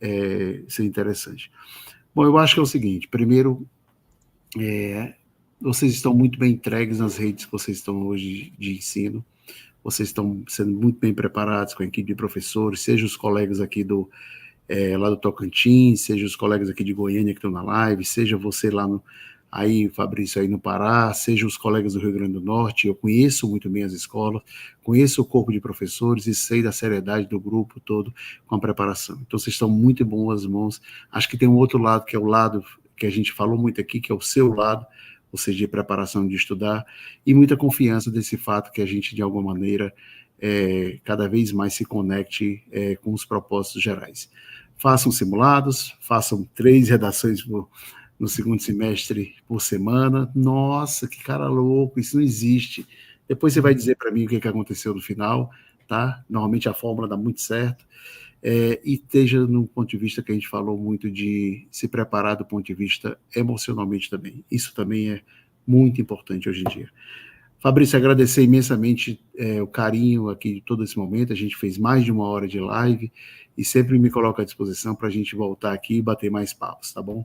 ser interessante. Bom, eu acho que é o seguinte, primeiro, vocês estão muito bem entregues nas redes que vocês estão hoje de ensino, vocês estão sendo muito bem preparados com a equipe de professores, seja os colegas aqui lá do Tocantins, seja os colegas aqui de Goiânia que estão na live, seja você lá Fabrício, aí no Pará, seja os colegas do Rio Grande do Norte. Eu conheço muito bem as escolas, conheço o corpo de professores e sei da seriedade do grupo todo com a preparação. Então, vocês estão muito em boas mãos. Acho que tem um outro lado, que é o lado que a gente falou muito aqui, que é o seu lado, ou seja, de preparação de estudar, e muita confiança desse fato que a gente, de alguma maneira, cada vez mais se conecte com os propósitos gerais. Façam simulados, façam 3 redações no segundo semestre por semana. Nossa, que cara louco, isso não existe. Depois você vai dizer para mim o que aconteceu no final, tá? Normalmente a fórmula dá muito certo. E esteja no ponto de vista que a gente falou muito de se preparar do ponto de vista emocionalmente também. Isso também é muito importante hoje em dia. Fabrício, agradecer imensamente o carinho aqui de todo esse momento. A gente fez mais de 1 hora de live e sempre me coloco à disposição para a gente voltar aqui e bater mais papos, tá bom?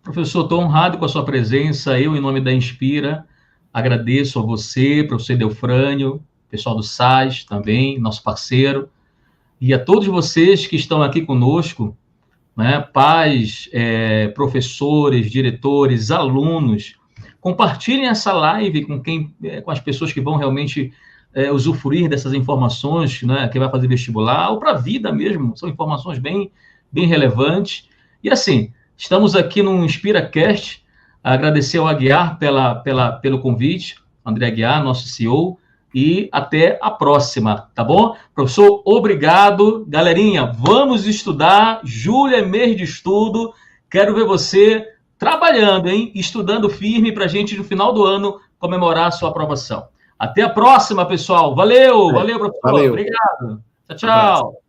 Professor, estou honrado com a sua presença. Eu, em nome da Inspira, agradeço a você, professor Edelfrânio, pessoal do SAS também, nosso parceiro, e a todos vocês que estão aqui conosco, né, pais, professores, diretores, alunos. Compartilhem essa live com as pessoas que vão realmente usufruir dessas informações, né, que vai fazer vestibular, ou para a vida mesmo. São informações bem relevantes. E assim, estamos aqui no InspiraCast. Agradecer ao Aguiar pelo convite, André Aguiar, nosso CEO, e até a próxima, tá bom? Professor, obrigado. Galerinha, vamos estudar. Julho é mês de estudo. Quero ver você trabalhando, hein? Estudando firme para a gente, no final do ano, comemorar a sua aprovação. Até a próxima, pessoal. Valeu, professor. Valeu. Obrigado. Tchau, tchau.